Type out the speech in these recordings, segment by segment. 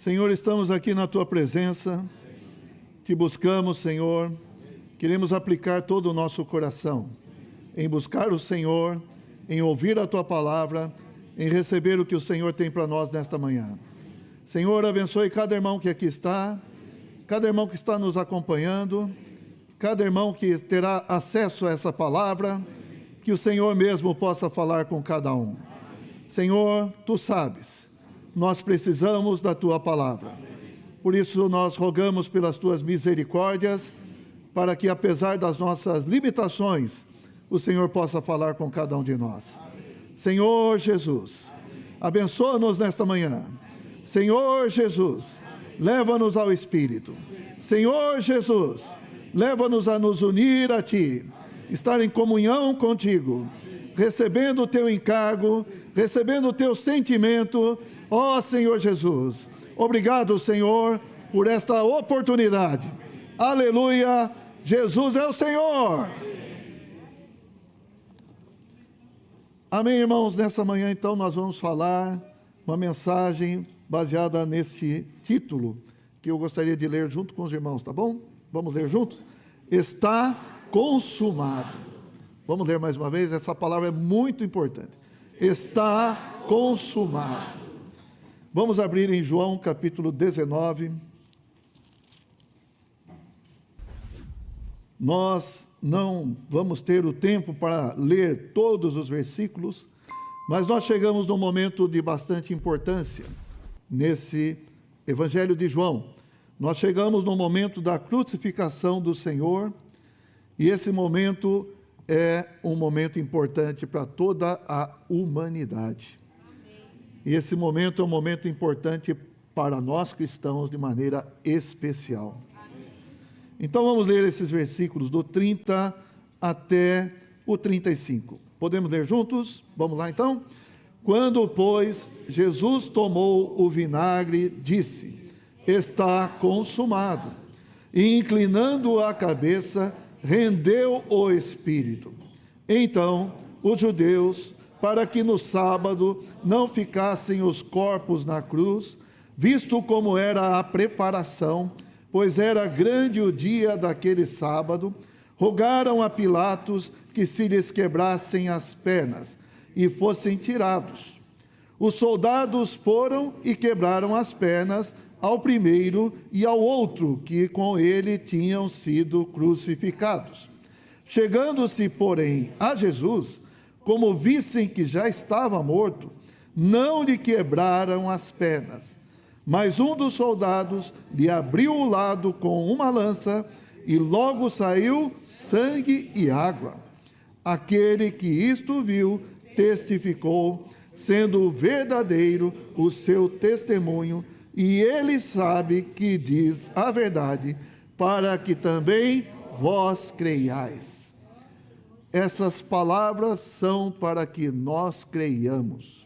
Senhor, estamos aqui na Tua presença, Te buscamos, Senhor, queremos aplicar todo o nosso coração em buscar o Senhor, em ouvir a Tua palavra, em receber o que o Senhor tem para nós nesta manhã. Senhor, abençoe cada irmão que aqui está, cada irmão que está nos acompanhando, cada irmão que terá acesso a essa palavra, que o Senhor mesmo possa falar com cada um. Senhor, Tu sabes, nós precisamos da Tua palavra. Por isso nós rogamos pelas Tuas misericórdias, para que apesar das nossas limitações, o Senhor possa falar com cada um de nós. Senhor Jesus, abençoa-nos nesta manhã. Senhor Jesus, leva-nos ao Espírito. Senhor Jesus, leva-nos a nos unir a Ti, estar em comunhão contigo, recebendo o Teu encargo, recebendo o Teu sentimento. Ó Senhor Jesus, obrigado, Senhor, por esta oportunidade. Aleluia, Jesus é o Senhor. Amém, irmãos? Nessa manhã, então, nós vamos falar uma mensagem baseada nesse título, que eu gostaria de ler junto com os irmãos, tá bom? Vamos ler juntos? Está consumado. Vamos ler mais uma vez, essa palavra é muito importante. Está consumado. Vamos abrir em João capítulo 19. Nós não vamos ter o tempo para ler todos os versículos, mas nós chegamos num momento de bastante importância nesse Evangelho de João. Nós chegamos no momento da crucificação do Senhor, e esse momento é um momento importante para toda a humanidade. E esse momento é um momento importante para nós cristãos de maneira especial. Então vamos ler esses versículos do 30 até o 35. Podemos ler juntos? Vamos lá então? Quando, pois, Jesus tomou o vinagre, disse: está consumado. E inclinando a cabeça, rendeu o espírito. Então os judeus, para que no sábado não ficassem os corpos na cruz, visto como era a preparação, pois era grande o dia daquele sábado, rogaram a Pilatos que se lhes quebrassem as pernas e fossem tirados. Os soldados foram e quebraram as pernas ao primeiro e ao outro que com ele tinham sido crucificados. Chegando-se, porém, a Jesus, como vissem que já estava morto, não lhe quebraram as pernas. Mas um dos soldados lhe abriu o lado com uma lança, e logo saiu sangue e água. Aquele que isto viu testificou, sendo verdadeiro o seu testemunho, e ele sabe que diz a verdade, para que também vós creiais. Essas palavras são para que nós creiamos.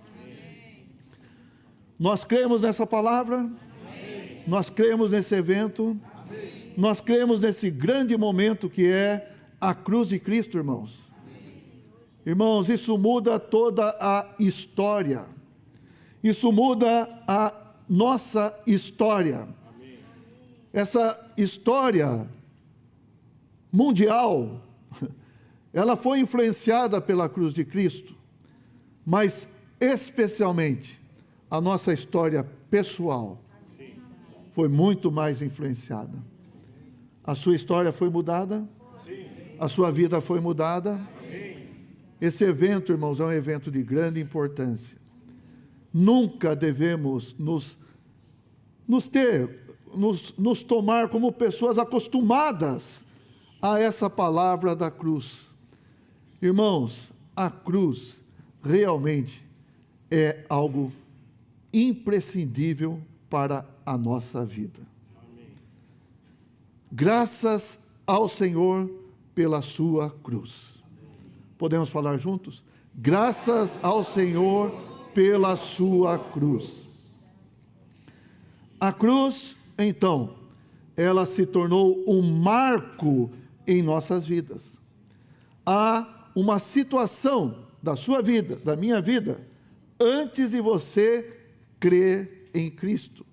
Nós cremos nessa palavra? Amém. Nós cremos nesse evento? Amém. Nós cremos nesse grande momento que é a cruz de Cristo, irmãos. Amém. Irmãos, isso muda toda a história. Isso muda a nossa história. Amém. Essa história mundial, ela foi influenciada pela cruz de Cristo, mas especialmente a nossa história pessoal foi muito mais influenciada. A sua história foi mudada? A sua vida foi mudada? Esse evento, irmãos, é um evento de grande importância. Nunca devemos nos tomar como pessoas acostumadas a essa palavra da cruz. Irmãos, a cruz realmente é algo imprescindível para a nossa vida. Amém. Graças ao Senhor pela sua cruz. Amém. Podemos falar juntos? Graças ao Senhor pela sua cruz. A cruz, então, ela se tornou um marco em nossas vidas. Há uma situação da sua vida, da minha vida, antes de você crer em Cristo,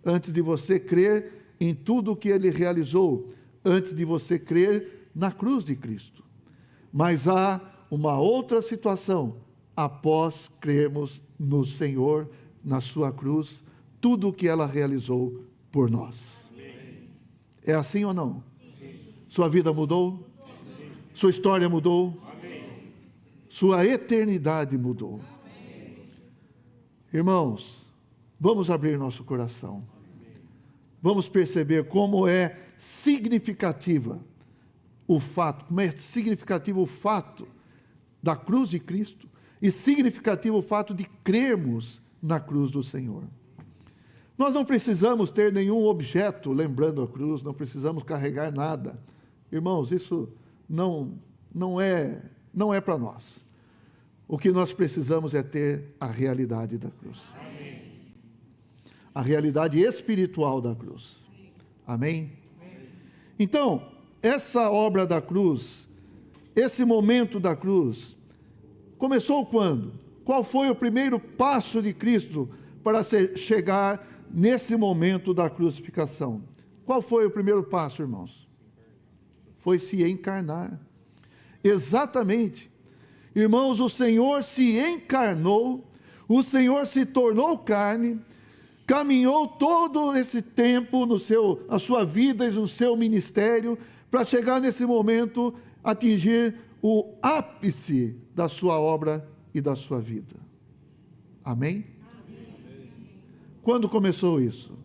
antes de você crer em tudo o que ele realizou, antes de você crer na cruz de Cristo. Mas há uma outra situação após crermos no Senhor, na sua cruz, tudo o que ela realizou por nós. Amém. É assim ou não? Sim. Sua vida mudou? Sim. Sua história mudou? Amém. Sua eternidade mudou. Amém. Irmãos, vamos abrir nosso coração. Vamos perceber como é significativo o fato da cruz de Cristo e significativo o fato de crermos na cruz do Senhor. Nós não precisamos ter nenhum objeto lembrando a cruz, não precisamos carregar nada. Irmãos, isso não é para nós. O que nós precisamos é ter a realidade da cruz. Amém. A realidade espiritual da cruz. Amém? Então, essa obra da cruz, esse momento da cruz, começou quando? Qual foi o primeiro passo de Cristo para chegar nesse momento da crucificação? Qual foi o primeiro passo, irmãos? Foi se encarnar. Exatamente. Irmãos, o Senhor se encarnou, o Senhor se tornou carne, caminhou todo esse tempo na sua vida e no seu ministério, para chegar nesse momento, atingir o ápice da sua obra e da sua vida. Amém? Amém. Quando começou isso?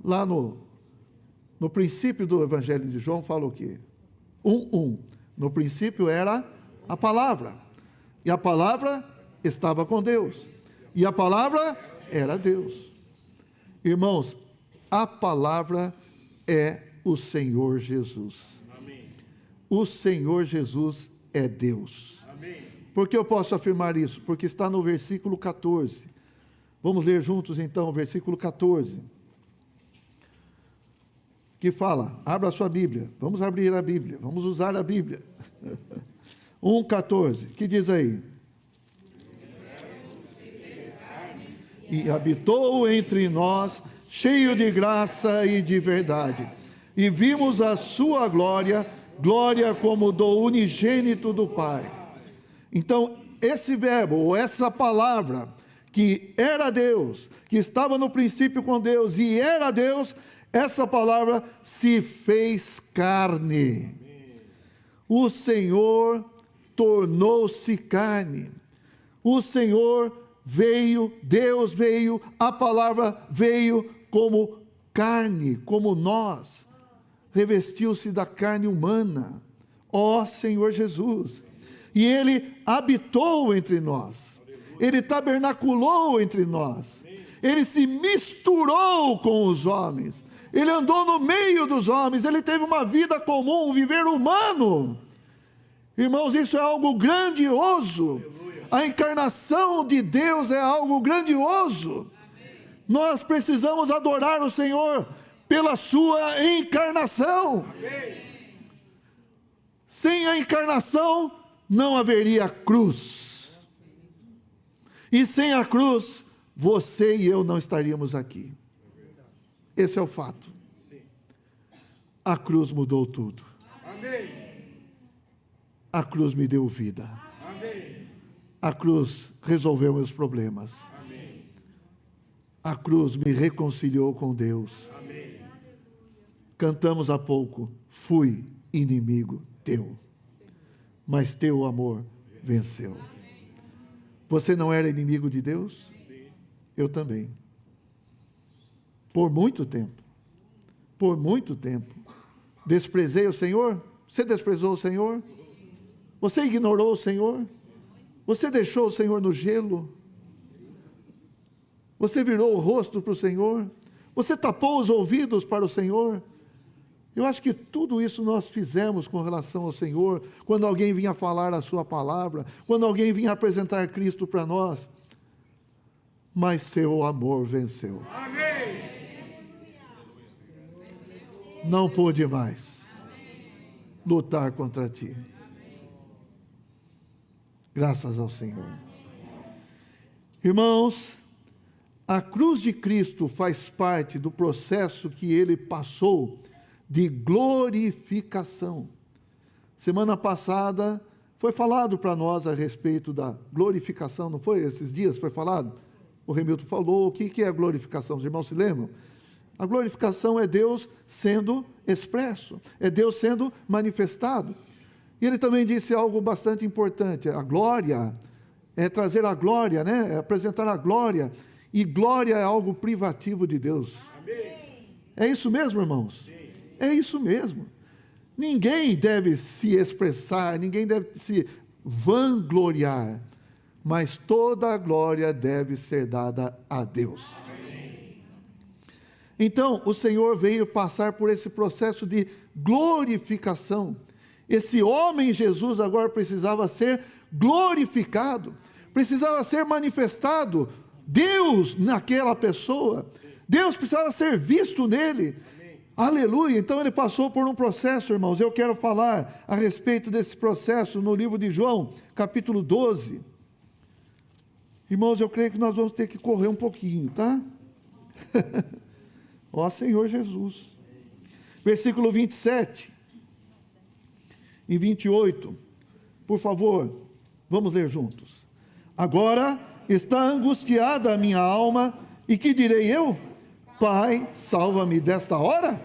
Lá no princípio do Evangelho de João fala o quê? 1:1. No princípio era a palavra, e a palavra estava com Deus, e a palavra era Deus. Irmãos, a palavra é o Senhor Jesus. Amém. O Senhor Jesus é Deus. Amém. Por que eu posso afirmar isso? Porque está no versículo 14. Vamos ler juntos então o versículo 14. Que fala, abra a sua Bíblia, vamos abrir a Bíblia, vamos usar a Bíblia. 1:14, que diz aí? E habitou entre nós, cheio de graça e de verdade. E vimos a sua glória, glória como do unigênito do Pai. Então, esse verbo, ou essa palavra, que era Deus, que estava no princípio com Deus e era Deus, essa palavra se fez carne. O Senhor tornou-se carne. O Senhor veio, Deus veio, a palavra veio como carne, como nós, revestiu-se da carne humana, ó Senhor Jesus, e Ele habitou entre nós, Ele tabernaculou entre nós, Ele se misturou com os homens, Ele andou no meio dos homens, Ele teve uma vida comum, um viver humano. Irmãos, isso é algo grandioso. A encarnação de Deus é algo grandioso. Amém. Nós precisamos adorar o Senhor pela sua encarnação. Amém. Sem a encarnação não haveria cruz. E sem a cruz, você e eu não estaríamos aqui. Esse é o fato. A cruz mudou tudo. Amém. A cruz me deu vida. Amém. A cruz resolveu meus problemas. Amém. A cruz me reconciliou com Deus. Amém. Cantamos há pouco, fui inimigo teu, mas teu amor venceu. Você não era inimigo de Deus? Eu também. Por muito tempo. Por muito tempo. Desprezei o Senhor? Você desprezou o Senhor? Você ignorou o Senhor? Você deixou o Senhor no gelo? Você virou o rosto para o Senhor? Você tapou os ouvidos para o Senhor? Eu acho que tudo isso nós fizemos com relação ao Senhor, quando alguém vinha falar a sua palavra, quando alguém vinha apresentar Cristo para nós. Mas seu amor venceu. Amém. Não pude mais lutar contra ti. Graças ao Senhor. Irmãos, A cruz de Cristo faz parte do processo que ele passou de glorificação. Semana passada foi falado para nós a respeito da glorificação, não foi? Esses dias foi falado? O Remilton falou, o que é a glorificação? Os irmãos se lembram? A glorificação é Deus sendo expresso, é Deus sendo manifestado. E ele também disse algo bastante importante, a glória é trazer a glória, né? É apresentar a glória, e glória é algo privativo de Deus. Amém. É isso mesmo, irmãos? Sim. É isso mesmo. Ninguém deve se expressar, ninguém deve se vangloriar, mas toda a glória deve ser dada a Deus. Amém. Então, o Senhor veio passar por esse processo de glorificação. Esse homem Jesus agora precisava ser glorificado, precisava ser manifestado, Deus naquela pessoa, Deus precisava ser visto nele. Amém. Aleluia. Então ele passou por um processo, irmãos. Eu quero falar a respeito desse processo no livro de João, capítulo 12. Irmãos, eu creio que nós vamos ter que correr um pouquinho, tá? Ó Senhor Jesus. Versículo 27 e 28. Por favor, vamos ler juntos. Agora está angustiada a minha alma, e que direi eu? Pai, salva-me desta hora?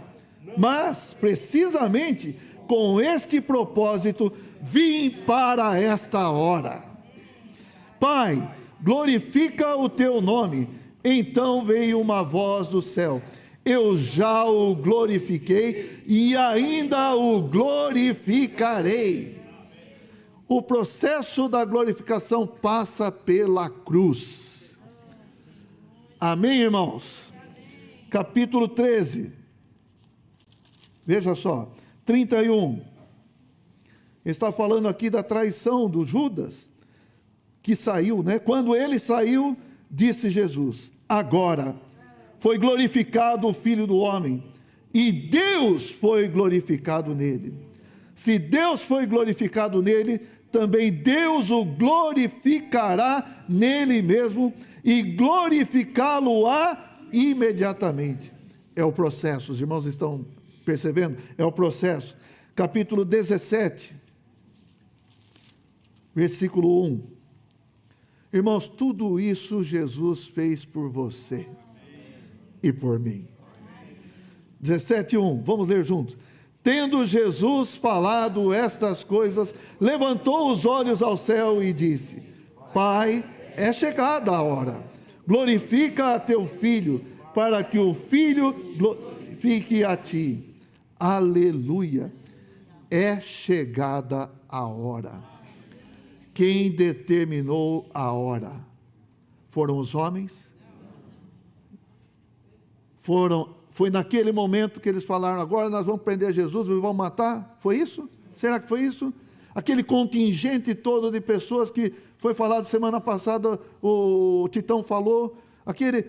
Mas, precisamente, com este propósito, vim para esta hora. Pai, glorifica o teu nome. Então veio uma voz do céu. Eu já o glorifiquei e ainda o glorificarei. O processo da glorificação passa pela cruz. Amém, irmãos? Capítulo 13. Veja só, 31. Está falando aqui da traição do Judas, que saiu, né? Quando ele saiu, disse Jesus: agora foi glorificado o Filho do Homem, e Deus foi glorificado nele. Se Deus foi glorificado nele, também Deus o glorificará nele mesmo, e glorificá-lo-á imediatamente. É o processo, os irmãos estão percebendo? É o processo. Capítulo 17, versículo 1. Irmãos, tudo isso Jesus fez por você e por mim. 17:1, vamos ler juntos. Tendo Jesus falado estas coisas, levantou os olhos ao céu e disse: Pai, é chegada a hora, glorifica a teu Filho, para que o Filho glorifique a ti. Aleluia, é chegada a hora. Quem determinou a hora? Foram os homens? Foi naquele momento que eles falaram: agora nós vamos prender Jesus e vamos matar? Foi isso? Será que foi isso? Aquele contingente todo de pessoas que foi falado semana passada, o Titão falou, aquele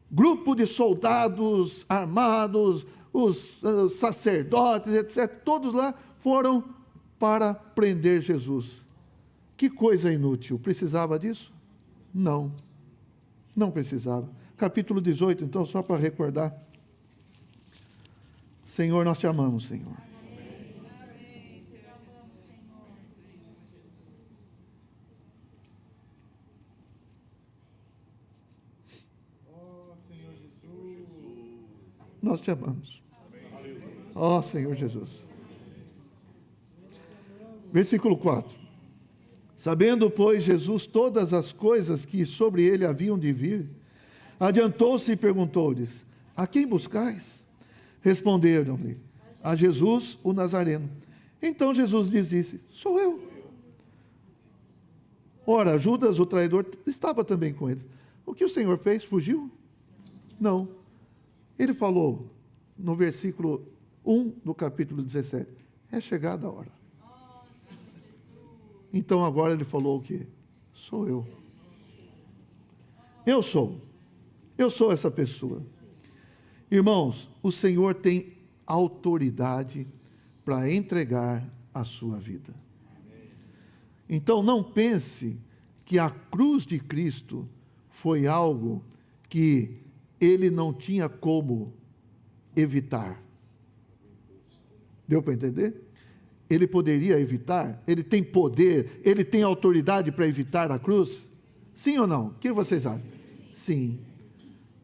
grupo de soldados armados, os sacerdotes, etc., todos lá foram para prender Jesus. Que coisa inútil, precisava disso? Não, não precisava. Capítulo 18, então, só para recordar. Senhor, nós te amamos, Senhor. Nós te amamos. Ó Senhor Jesus. Versículo 4. Sabendo, pois, Jesus todas as coisas que sobre ele haviam de vir, adiantou-se e perguntou-lhes: a quem buscais? Responderam-lhe: a Jesus, o Nazareno. Então Jesus lhes disse: sou eu. Ora, Judas, o traidor, estava também com eles. O que o Senhor fez? Fugiu? Não. Ele falou no versículo 1 do capítulo 17: é chegada a hora. Então agora ele falou o quê? Sou eu. Eu sou. Eu sou essa pessoa. Irmãos, o Senhor tem autoridade para entregar a sua vida. Então não pense que a cruz de Cristo foi algo que ele não tinha como evitar. Deu para entender? Ele poderia evitar? Ele tem poder? Ele tem autoridade para evitar a cruz? Sim ou não? O que vocês acham? Sim.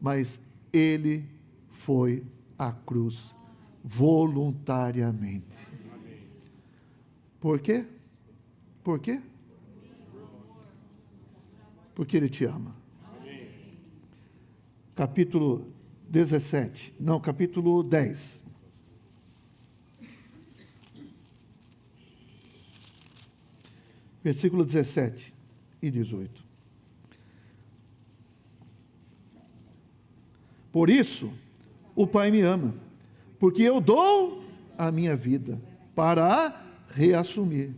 Mas ele foi à cruz voluntariamente. Por quê? Por quê? Porque ele te ama. Capítulo 17, não, capítulo 10. Versículo 17 e 18. Por isso, o Pai me ama, porque eu dou a minha vida para a reassumir.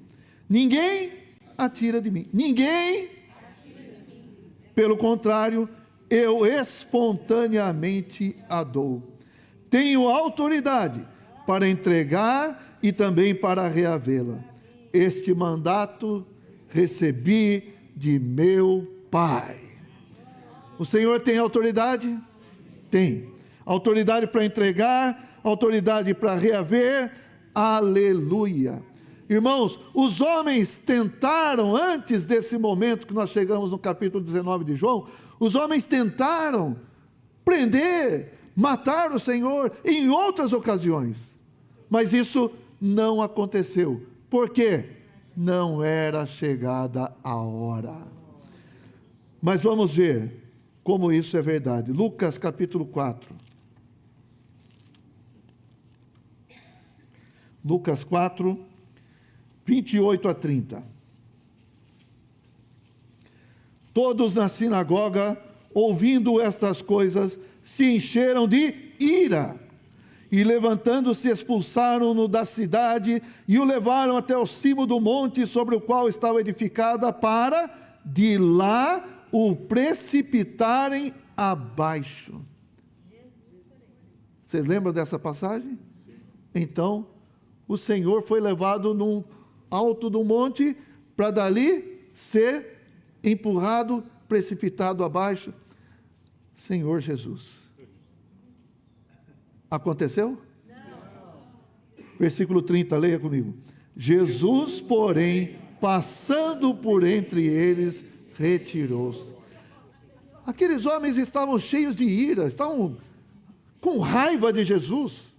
Ninguém a tira de mim. Ninguém, pelo contrário, eu espontaneamente a dou. Tenho autoridade para entregar e também para reavê-la. Este mandato recebi de meu Pai. O Senhor tem autoridade? Tem. Autoridade para entregar, autoridade para reaver. Aleluia. Irmãos, os homens tentaram, antes desse momento que nós chegamos no capítulo 19 de João, os homens tentaram prender, matar o Senhor em outras ocasiões. Mas isso não aconteceu. Por quê? Não era chegada a hora. Mas vamos ver como isso é verdade. Lucas capítulo 4. Lucas 4, 28 a 30. Todos na sinagoga, ouvindo estas coisas, se encheram de ira. E levantando-se, expulsaram-no da cidade e o levaram até o cimo do monte sobre o qual estava edificada, para de lá o precipitarem abaixo. Vocês lembram dessa passagem? Então, o Senhor foi levado num alto do monte para dali ser empurrado, precipitado abaixo. Senhor Jesus. Aconteceu? Não. Versículo 30, leia comigo. Jesus, porém, passando por entre eles, retirou-se. Aqueles homens estavam cheios de ira, estavam com raiva de Jesus.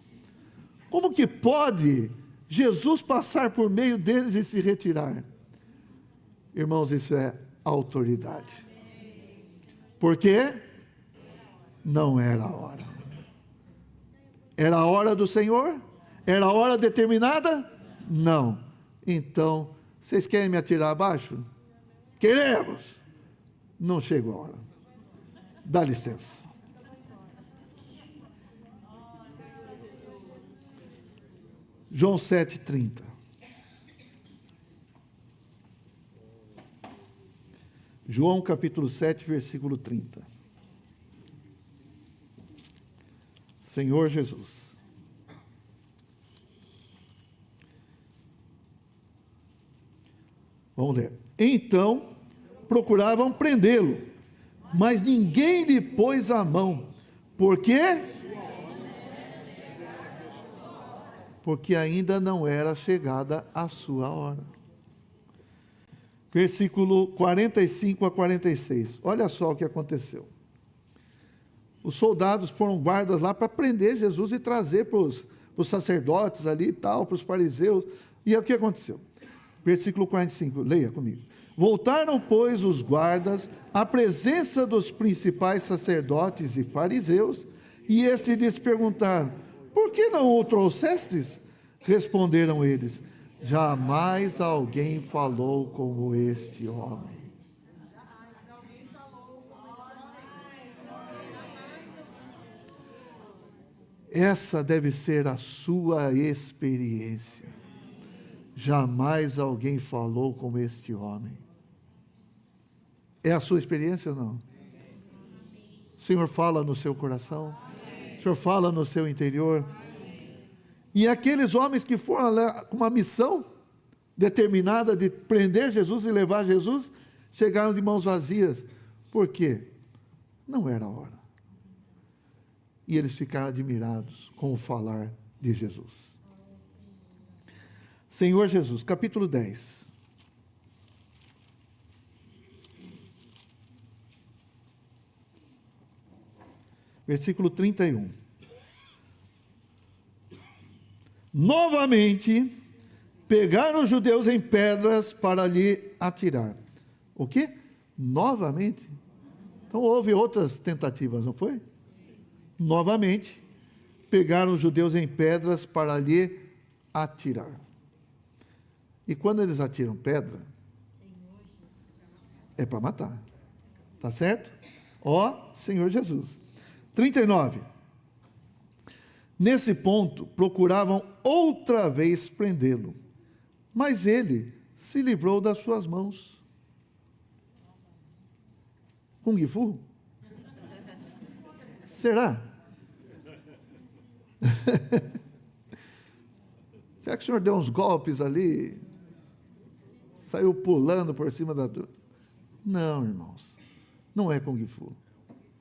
Como que pode Jesus passar por meio deles e se retirar? Irmãos, isso é autoridade. Por quê? Não era a hora. Era a hora do Senhor? Era a hora determinada? Não. Então, vocês querem me atirar abaixo? Queremos. Não chegou a hora. Dá licença. João 7,30. João capítulo 7, versículo 30. Senhor Jesus. Vamos ler. Então, procuravam prendê-lo, mas ninguém lhe pôs a mão. Por quê? Porque ainda não era chegada a sua hora. Versículo 45 a 46. Olha só o que aconteceu. Os soldados foram guardas lá para prender Jesus e trazer para os sacerdotes ali e tal, para os fariseus. E aí o que aconteceu? Versículo 45, leia comigo. Voltaram, pois, os guardas à presença dos principais sacerdotes e fariseus, e estes lhes perguntaram: por que não o trouxestes? Responderam eles: jamais alguém falou como este homem. Essa deve ser a sua experiência. Jamais alguém falou como este homem. É a sua experiência ou não? O Senhor fala no seu coração? O Senhor fala no seu interior? E aqueles homens que foram lá com uma missão determinada de prender Jesus e levar Jesus, chegaram de mãos vazias. Por quê? Não era a hora. e eles ficaram admirados com o falar de Jesus. Senhor Jesus, capítulo 10. Versículo 31. Novamente, pegaram os judeus em pedras para lhe atirar. O quê? Novamente? Então houve outras tentativas, não foi? Novamente, pegaram os judeus em pedras para lhe atirar. E quando eles atiram pedra, é para matar. Tá certo? Ó Senhor Jesus. 39. Nesse ponto, procuravam outra vez prendê-lo, mas ele se livrou das suas mãos. Kung Fu? Será? Será que o senhor deu uns golpes ali? Saiu pulando por cima da dor? Não, irmãos. Não é Kung Fu.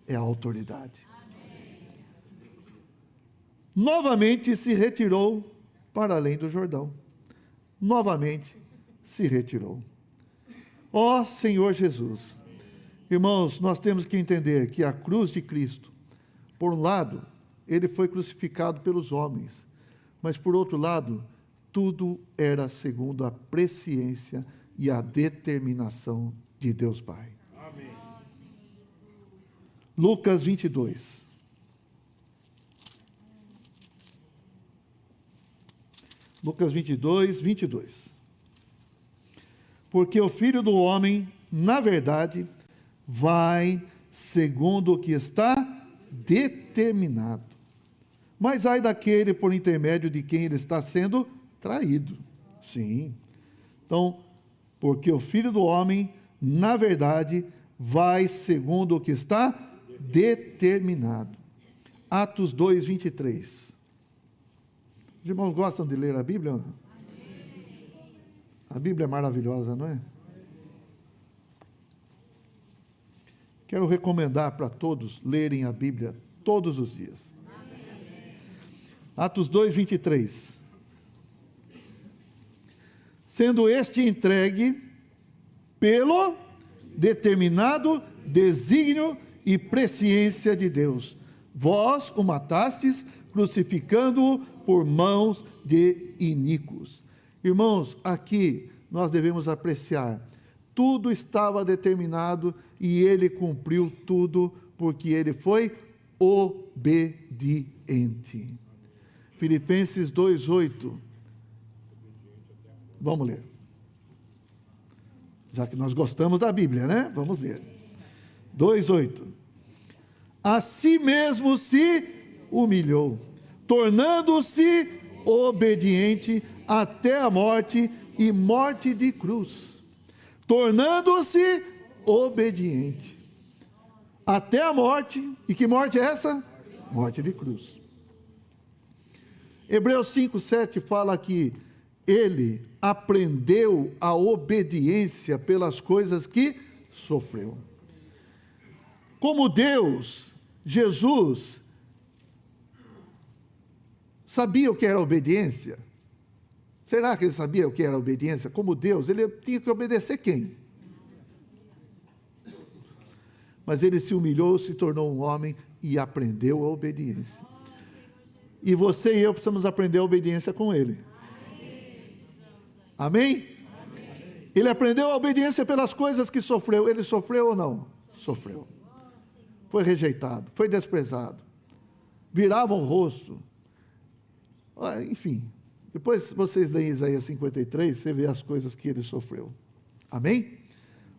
É a autoridade. Novamente se retirou para além do Jordão. Novamente se retirou. Ó Senhor Jesus. Irmãos, nós temos que entender que a cruz de Cristo, por um lado, ele foi crucificado pelos homens, mas por outro lado, tudo era segundo a presciência e a determinação de Deus Pai. Amém. Lucas 22. Lucas 22, 22. Porque o Filho do Homem, na verdade, vai segundo o que está determinado. Mas ai daquele por intermédio de quem ele está sendo traído. Sim. Então, porque o Filho do Homem, na verdade, vai segundo o que está determinado. Atos 2, 23. Os irmãos gostam de ler a Bíblia? A Bíblia é maravilhosa, não é? Quero recomendar para todos lerem a Bíblia todos os dias. Atos 2, 23. Sendo este entregue pelo determinado desígnio e presciência de Deus, vós o matastes, crucificando-o por mãos de iníquos. Irmãos, aqui nós devemos apreciar, tudo estava determinado e ele cumpriu tudo, porque ele foi obediente. Filipenses 2:8. Vamos ler. Já que nós gostamos da Bíblia, né? Vamos ler. 2:8. A si mesmo se humilhou, tornando-se obediente até a morte e morte de cruz. Tornando-se obediente até a morte. E que morte é essa? Morte de cruz. Hebreus 5:7 fala que ele aprendeu a obediência pelas coisas que sofreu. Como Deus, Jesus sabia o que era obediência? Será que ele sabia o que era obediência? Como Deus, ele tinha que obedecer quem? Mas ele se humilhou, se tornou um homem e aprendeu a obediência. E você e eu precisamos aprender a obediência com ele. Amém? Ele aprendeu a obediência pelas coisas que sofreu. Ele sofreu ou não? Sofreu. Foi rejeitado, foi desprezado. Virava o rosto. Enfim, depois vocês leem Isaías 53, você vê as coisas que ele sofreu. Amém?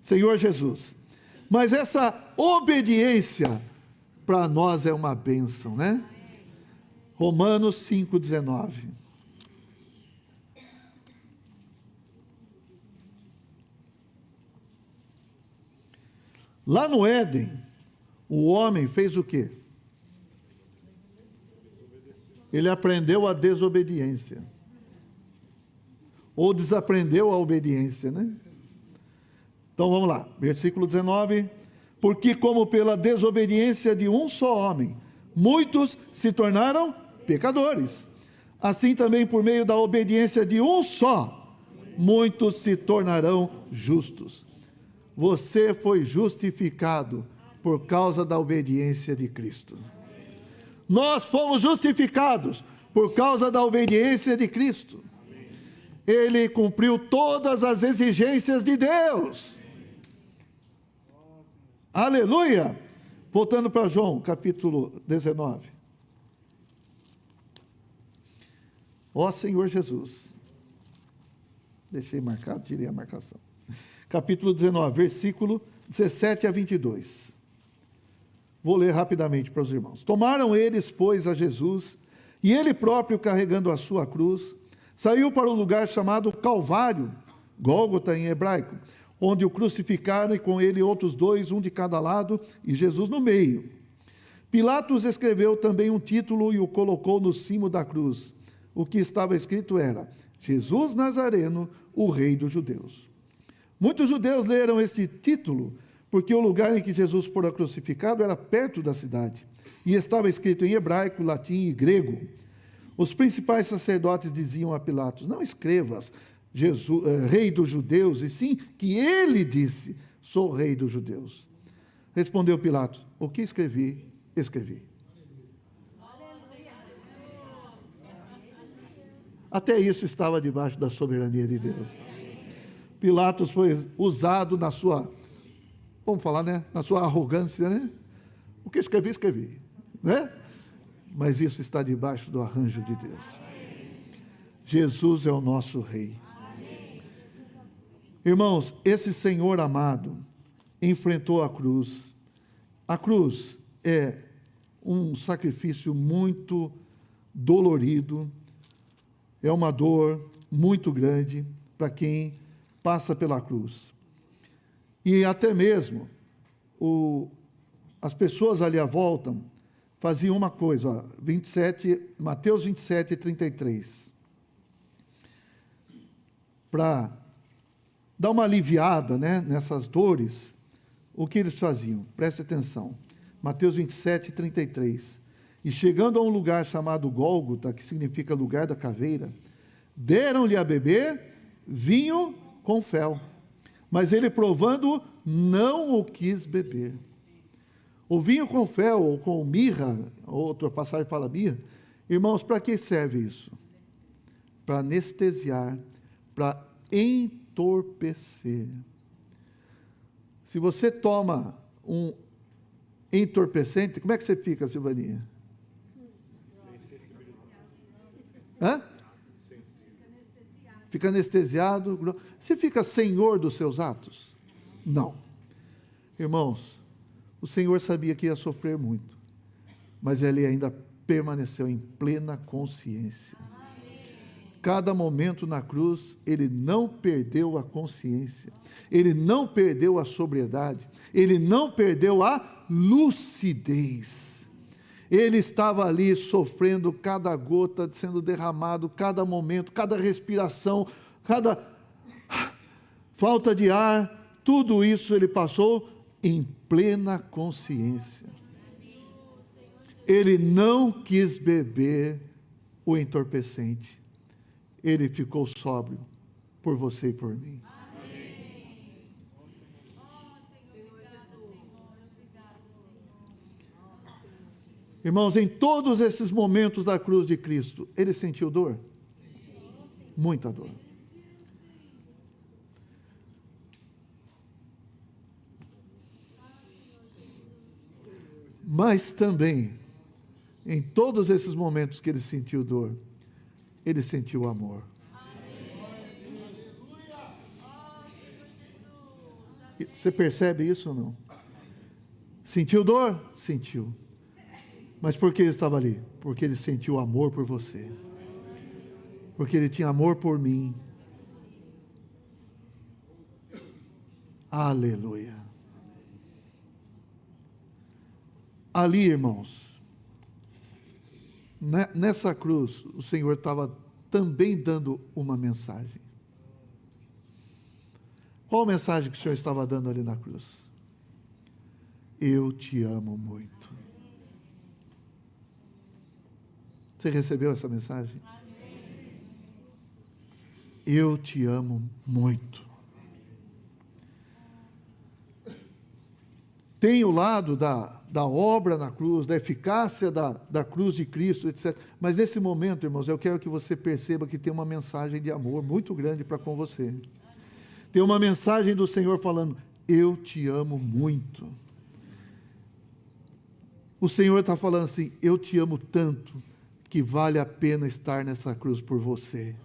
Senhor Jesus. Mas essa obediência para nós é uma bênção, né? Romanos 5:19. Lá no Éden, o homem fez o quê? Ele aprendeu a desobediência. Ou desaprendeu a obediência, né? Então vamos lá, versículo 19. Porque como pela desobediência de um só homem, muitos se tornaram pecadores. Assim também, por meio da obediência de um só, muitos se tornarão justos. Você foi justificado por causa da obediência de Cristo. Nós fomos justificados por causa da obediência de Cristo. Ele cumpriu todas as exigências de Deus. Aleluia! Voltando para João, capítulo 19. Ó Senhor Jesus. Deixei marcado, tirei a marcação. Capítulo 19, versículo 17 a 22. Vou ler rapidamente para os irmãos. Tomaram eles, pois, a Jesus, e ele próprio, carregando a sua cruz, saiu para um lugar chamado Calvário, Gólgota em hebraico, onde o crucificaram e com ele outros dois, um de cada lado, e Jesus no meio. Pilatos escreveu também um título e o colocou no cimo da cruz. O que estava escrito era: Jesus Nazareno, o Rei dos Judeus. Muitos judeus leram este título, porque o lugar em que Jesus fora crucificado era perto da cidade, e estava escrito em hebraico, latim e grego. Os principais sacerdotes diziam a Pilatos: não escrevas Jesus, Rei dos Judeus, e sim que ele disse: sou Rei dos Judeus. Respondeu Pilatos: o que escrevi, escrevi. Até isso estava debaixo da soberania de Deus. Pilatos foi usado na sua, vamos falar, né? Na sua arrogância, né? O que escrevi, escrevi, né? Mas isso está debaixo do arranjo de Deus. Jesus é o nosso Rei. Irmãos, esse Senhor amado enfrentou a cruz. A cruz é um sacrifício muito dolorido, é uma dor muito grande para quem passa pela cruz. E até mesmo as pessoas ali à volta faziam uma coisa, ó, Mateus 27, 33. Para dar uma aliviada, né, nessas dores, o que eles faziam? Preste atenção. Mateus 27, 33. E chegando a um lugar chamado Gólgota, que significa lugar da caveira, deram-lhe a beber vinho com fel. Mas ele, provando, não o quis beber. O vinho com fel, ou com mirra, outra passagem fala mirra, irmãos, para que serve isso? Para anestesiar, para entorpecer. Se você toma um entorpecente, como é que você fica, Silvaninha? Hã? Fica anestesiado. Você fica senhor dos seus atos? Não. Irmãos, o Senhor sabia que ia sofrer muito, mas ele ainda permaneceu em plena consciência. Cada momento na cruz, ele não perdeu a consciência, ele não perdeu a sobriedade, ele não perdeu a lucidez. Ele estava ali sofrendo cada gota sendo derramado, cada momento, cada respiração, cada falta de ar, tudo isso ele passou em plena consciência. Ele não quis beber o entorpecente. Ele ficou sóbrio por você e por mim. Irmãos, em todos esses momentos da cruz de Cristo, ele sentiu dor? Muita dor. Mas também, em todos esses momentos que ele sentiu dor, ele sentiu amor. Você percebe isso ou não? Sentiu dor? Sentiu. Mas por que ele estava ali? Porque ele sentiu amor por você. Porque ele tinha amor por mim. Aleluia. Ali, irmãos, nessa cruz, o Senhor estava também dando uma mensagem. Qual a mensagem que o Senhor estava dando ali na cruz? Eu te amo muito. Você recebeu essa mensagem? Eu te amo muito. Tem o lado da obra na cruz, da eficácia da cruz de Cristo, etc. Mas nesse momento, irmãos, eu quero que você perceba que tem uma mensagem de amor muito grande para com você. Tem uma mensagem do Senhor falando, eu te amo muito. O Senhor está falando assim, eu te amo tanto, que vale a pena estar nessa cruz por você.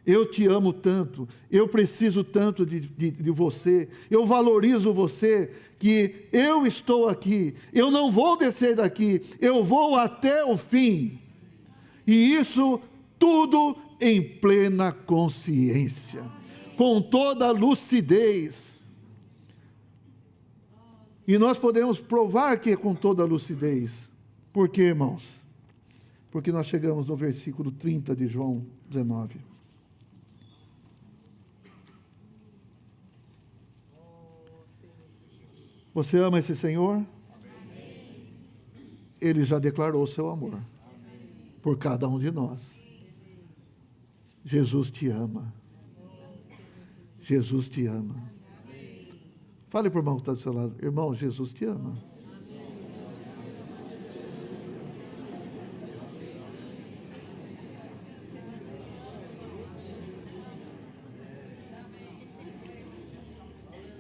Eu te amo tanto, eu preciso tanto de você, eu valorizo você, que eu estou aqui, eu não vou descer daqui, eu vou até o fim. E isso tudo em plena consciência, com toda a lucidez. E nós podemos provar que é com toda a lucidez. Por quê, irmãos? Porque nós chegamos no versículo 30 de João 19. Você ama esse Senhor? Amém. Ele já declarou o seu amor. Amém. Por cada um de nós. Jesus te ama. Jesus te ama. Amém. Fale para o irmão que está do seu lado. Irmão, Jesus te ama.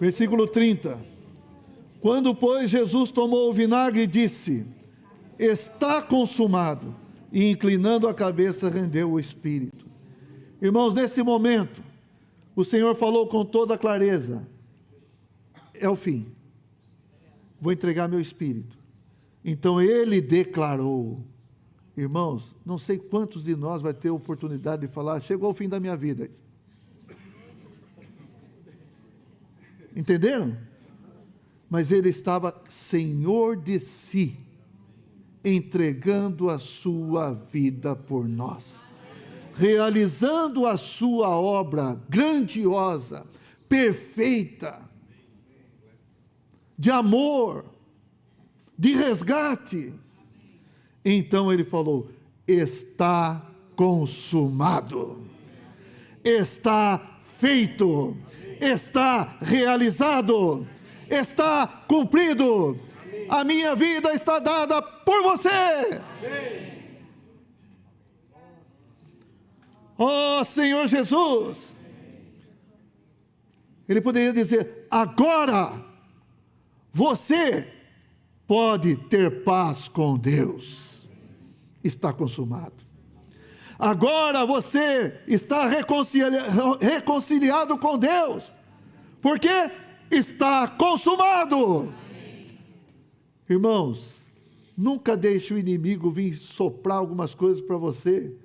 Versículo 30. Quando, pois, Jesus tomou o vinagre, disse, está consumado, e inclinando a cabeça, rendeu o Espírito. Irmãos, nesse momento, o Senhor falou com toda clareza, é o fim, vou entregar meu Espírito. Então, Ele declarou, irmãos, não sei quantos de nós vai ter oportunidade de falar, chegou o fim da minha vida. Entenderam? Mas ele estava senhor de si, entregando a sua vida por nós, realizando a sua obra grandiosa, perfeita, de amor, de resgate. Então ele falou, está consumado, está feito, está realizado, está cumprido. A minha vida está dada por você. Oh Senhor Jesus. Ele poderia dizer, agora você pode ter paz com Deus. Está consumado. Agora você está reconciliado com Deus. Por quê? Está consumado. Amém. Irmãos, nunca deixe o inimigo vir soprar algumas coisas para você,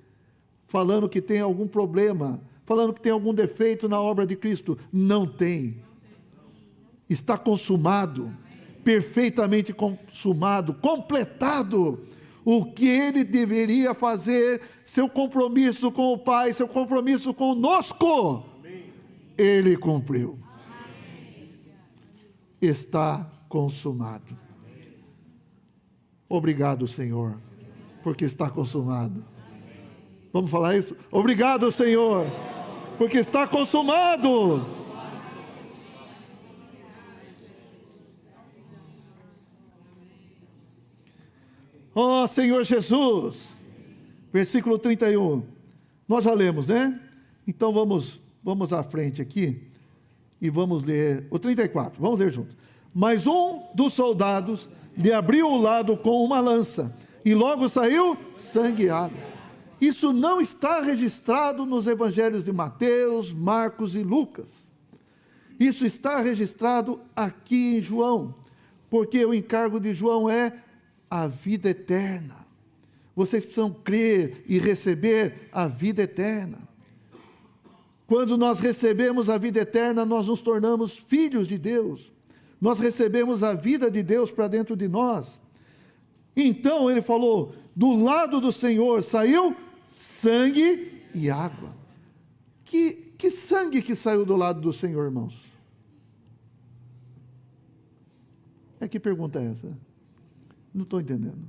falando que tem algum problema, falando que tem algum defeito na obra de Cristo. Não tem. Está consumado, perfeitamente consumado, completado. O que ele deveria fazer, seu compromisso com o Pai, seu compromisso conosco, ele cumpriu. Está consumado. Obrigado, Senhor, porque está consumado. Vamos falar isso? Obrigado, Senhor, porque está consumado. Oh, Senhor Jesus. Versículo 31. Nós já lemos, né? Então vamos à frente aqui. E vamos ler o 34, vamos ler juntos. Mas um dos soldados lhe abriu o lado com uma lança, e logo saiu sangue e água. Isso não está registrado nos evangelhos de Mateus, Marcos e Lucas. Isso está registrado aqui em João, porque o encargo de João é a vida eterna. Vocês precisam crer e receber a vida eterna. Quando nós recebemos a vida eterna, nós nos tornamos filhos de Deus. Nós recebemos a vida de Deus para dentro de nós. Então ele falou, do lado do Senhor saiu sangue e água. Que sangue que saiu do lado do Senhor, irmãos? Que pergunta é essa? Não estou entendendo.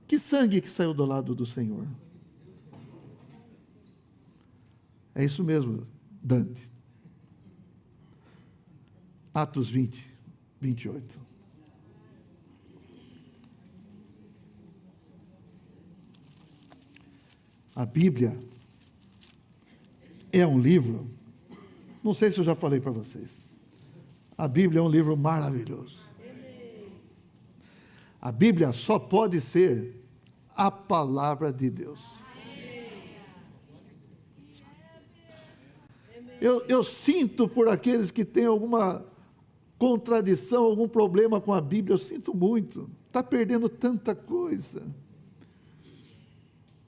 Que sangue que saiu do lado do Senhor? É isso mesmo, Dante. Atos 20, 28. A Bíblia é um livro, não sei se eu já falei para vocês, a Bíblia é um livro maravilhoso. A Bíblia só pode ser a palavra de Deus. Eu sinto por aqueles que têm alguma contradição, algum problema com a Bíblia, eu sinto muito. Está perdendo tanta coisa.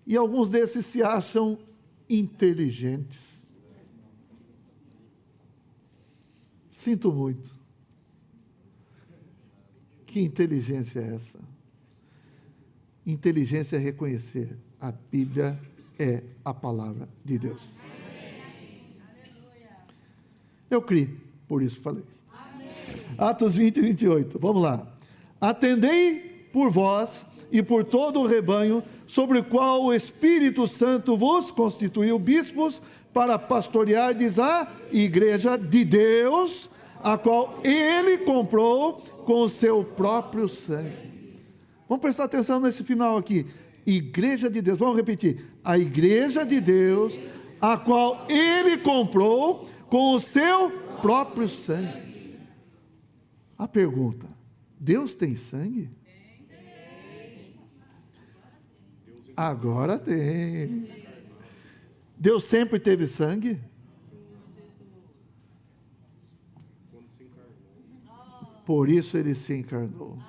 E alguns desses se acham inteligentes. Sinto muito. Que inteligência é essa? Inteligência é reconhecer: a Bíblia é a palavra de Deus. Eu criei, por isso falei. Atos 20, 28, vamos lá. Atendei por vós e por todo o rebanho, sobre o qual o Espírito Santo vos constituiu bispos, para pastoreardes a igreja de Deus, a qual ele comprou com o seu próprio sangue. Vamos prestar atenção nesse final aqui. Igreja de Deus, vamos repetir. A igreja de Deus, a qual ele comprou com o seu próprio sangue. A pergunta: Deus tem sangue? Agora tem. Deus sempre teve sangue? Por isso ele se encarnou.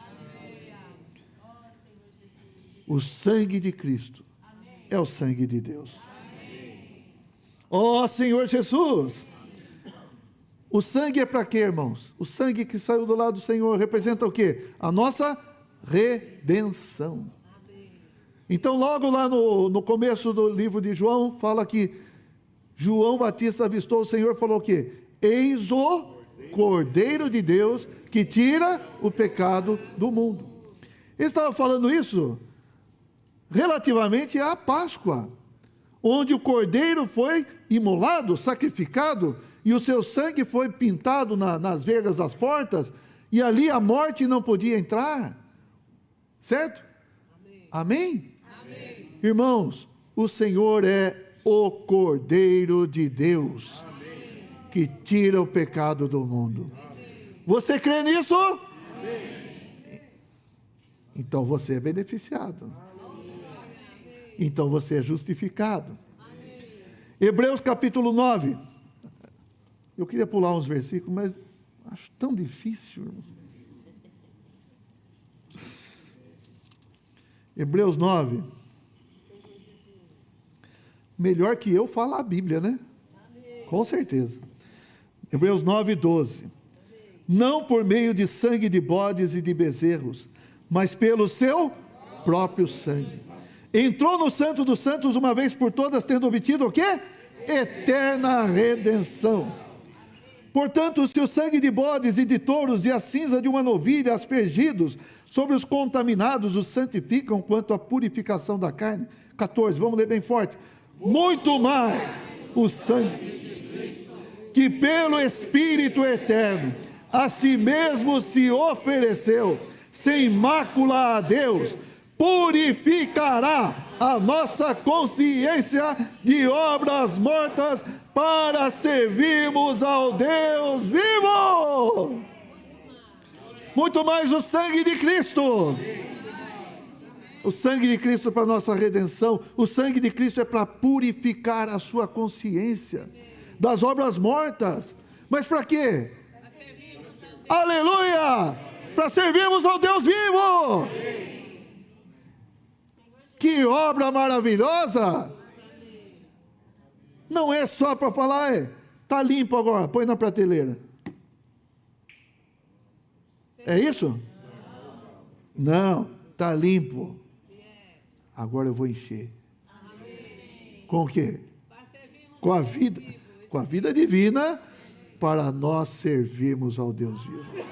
O sangue de Cristo é o sangue de Deus. Ó Senhor Jesus! O sangue é para quê, irmãos? O sangue que saiu do lado do Senhor representa o quê? A nossa redenção. Então, logo lá no começo do livro de João, fala que João Batista avistou o Senhor e falou o quê? Eis o Cordeiro de Deus que tira o pecado do mundo. Ele estava falando isso relativamente à Páscoa, onde o Cordeiro foi imolado, sacrificado, e o seu sangue foi pintado nas vergas das portas, e ali a morte não podia entrar. Certo? Amém? Amém? Irmãos, o Senhor é o Cordeiro de Deus, amém, que tira o pecado do mundo. Amém. Você crê nisso? Sim. Então você é beneficiado. Amém. Então você é justificado. Amém. Hebreus capítulo 9. Eu queria pular uns versículos, mas acho tão difícil, irmão. Hebreus 9. Melhor que eu falar a Bíblia, né? Amém. Com certeza. Hebreus 9, 12. Amém. Não por meio de sangue de bodes e de bezerros, mas pelo seu próprio sangue. Entrou no Santo dos Santos uma vez por todas, tendo obtido o quê? Eterna redenção. Portanto, se o sangue de bodes e de touros e a cinza de uma novilha aspergidos sobre os contaminados os santificam quanto à purificação da carne. 14, vamos ler bem forte. Muito mais o sangue que pelo Espírito eterno a si mesmo se ofereceu, sem mácula a Deus, purificará a nossa consciência de obras mortas para servirmos ao Deus vivo. Muito mais o sangue de Cristo. O sangue de Cristo para a nossa redenção. O sangue de Cristo é para purificar a sua consciência das obras mortas. Mas para quê? Aleluia! Para servirmos ao Deus vivo. Que obra maravilhosa! Não é só para falar, está limpo agora, põe na prateleira. É isso? Não, está limpo. Agora eu vou encher. Com o quê? Com a vida divina, para nós servirmos ao Deus vivo.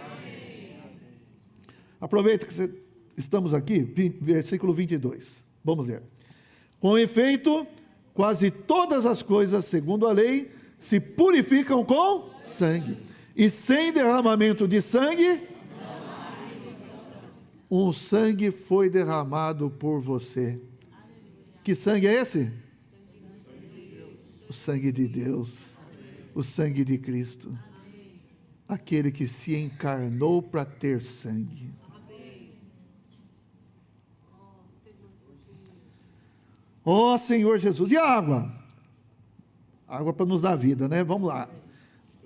Aproveita que você estamos aqui, versículo 22. Vamos ler. Com efeito, quase todas as coisas, segundo a lei, se purificam com sangue. E sem derramamento de sangue, um sangue foi derramado por você. Que sangue é esse? O sangue de Deus, o sangue de Cristo, aquele que se encarnou para ter sangue. Ó Senhor Jesus, e a água? Água para nos dar vida, né? Vamos lá,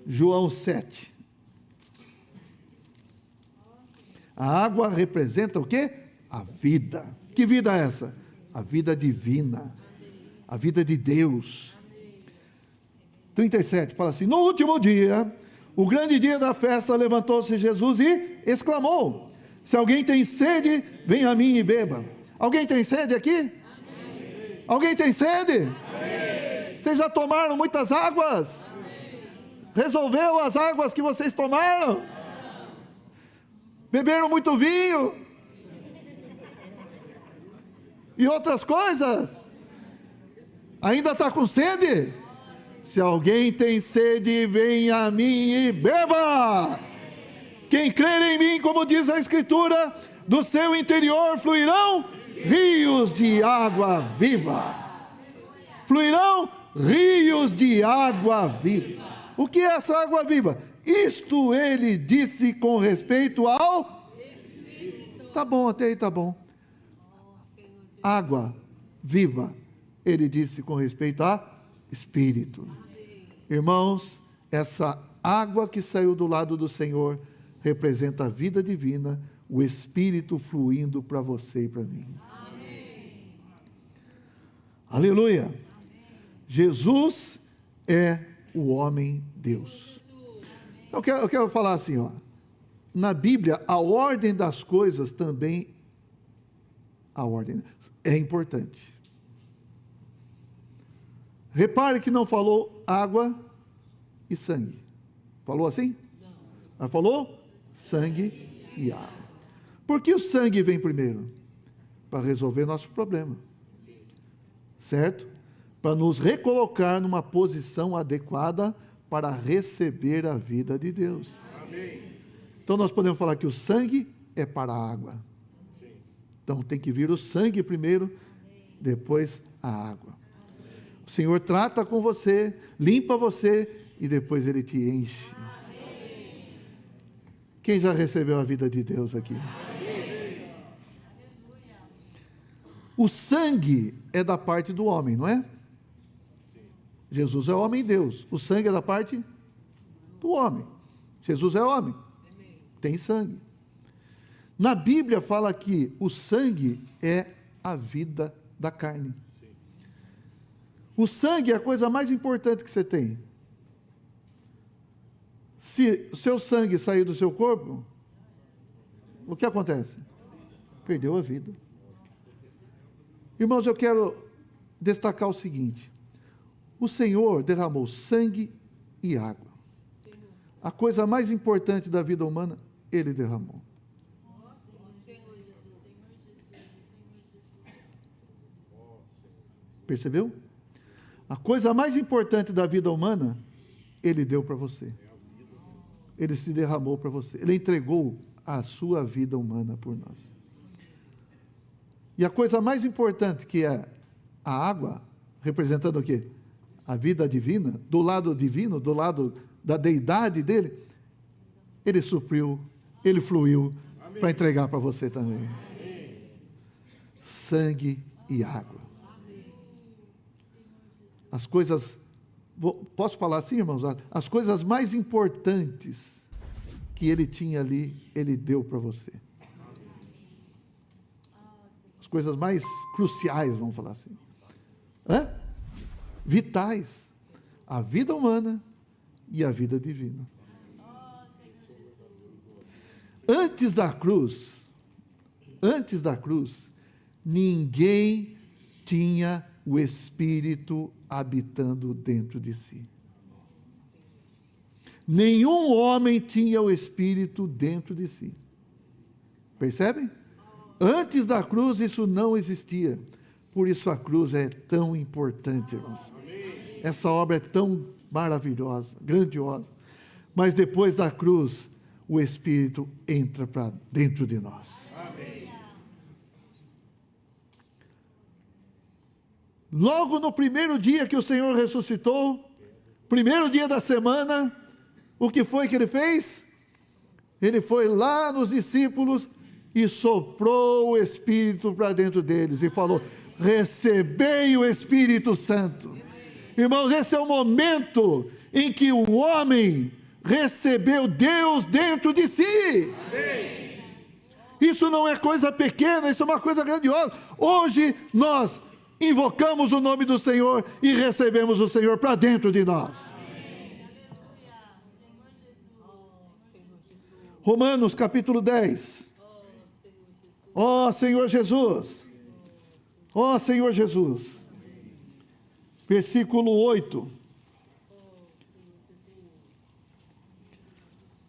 João 7. A água representa o quê? A vida. Que vida é essa? A vida divina, a vida de Deus. 37, fala assim: no último dia, o grande dia da festa, levantou-se Jesus e exclamou: se alguém tem sede, venha a mim e beba. Alguém tem sede aqui? Amém. Alguém tem sede? Amém. Vocês já tomaram muitas águas? Amém. Resolveu as águas que vocês tomaram? Não. Beberam muito vinho? E outras coisas? Ainda está com sede? Se alguém tem sede, venha a mim e beba. Quem crer em mim, como diz a Escritura, do seu interior fluirão rios de água viva. Fluirão rios de água viva. O que é essa água viva? Isto ele disse com respeito ao Espírito. Tá bom, até aí tá bom. Água viva, ele disse com respeito a Espírito. Irmãos, essa água que saiu do lado do Senhor representa a vida divina, o Espírito fluindo para você e para mim. Amém. Aleluia. Amém. Jesus é o homem Deus. Eu quero falar assim, ó. Na Bíblia, a ordem das coisas também, a ordem é importante. Repare que não falou água e sangue. Falou assim? Não. Mas falou sangue e água. Por que o sangue vem primeiro? Para resolver nosso problema. Certo? Para nos recolocar numa posição adequada para receber a vida de Deus. Amém. Então nós podemos falar que o sangue é para a água. Sim. Então tem que vir o sangue primeiro, depois a água. O Senhor trata com você, limpa você e depois Ele te enche. Amém. Quem já recebeu a vida de Deus aqui? Amém. O sangue é da parte do homem, não é? Jesus é homem e Deus. O sangue é da parte do homem. Jesus é homem. Tem sangue. Na Bíblia fala que o sangue é a vida da carne. O sangue é a coisa mais importante que você tem. Se o seu sangue sair do seu corpo, o que acontece? Perdeu a vida. Irmãos, eu quero destacar o seguinte: o Senhor derramou sangue e água. A coisa mais importante da vida humana, Ele derramou. Percebeu? A coisa mais importante da vida humana, Ele deu para você. Ele se derramou para você. Ele entregou a sua vida humana por nós. E a coisa mais importante, que é a água, representando o quê? A vida divina, do lado divino, do lado da deidade dele, Ele supriu, Ele fluiu para entregar para você também. Amém. Sangue e água. As coisas, posso falar assim, irmãos? As coisas mais importantes que Ele tinha ali, Ele deu para você. As coisas mais cruciais, vamos falar assim. Vitais. A vida humana e a vida divina. Antes da cruz, ninguém tinha o Espírito habitando dentro de si. Nenhum homem tinha o Espírito dentro de si. Percebem? Antes da cruz isso não existia. Por isso a cruz é tão importante, irmãos. Essa obra é tão maravilhosa, grandiosa. Mas depois da cruz, o Espírito entra para dentro de nós. Logo no primeiro dia que o Senhor ressuscitou, primeiro dia da semana, o que foi que ele fez? Ele foi lá nos discípulos e soprou o Espírito para dentro deles e falou: recebei o Espírito Santo. Irmãos, esse é o momento em que o homem recebeu Deus dentro de si. Isso não é coisa pequena, isso é uma coisa grandiosa. Hoje nós invocamos o nome do Senhor e recebemos o Senhor para dentro de nós. Romanos capítulo 10. Ó Senhor Jesus. Ó Senhor Jesus. Versículo 8.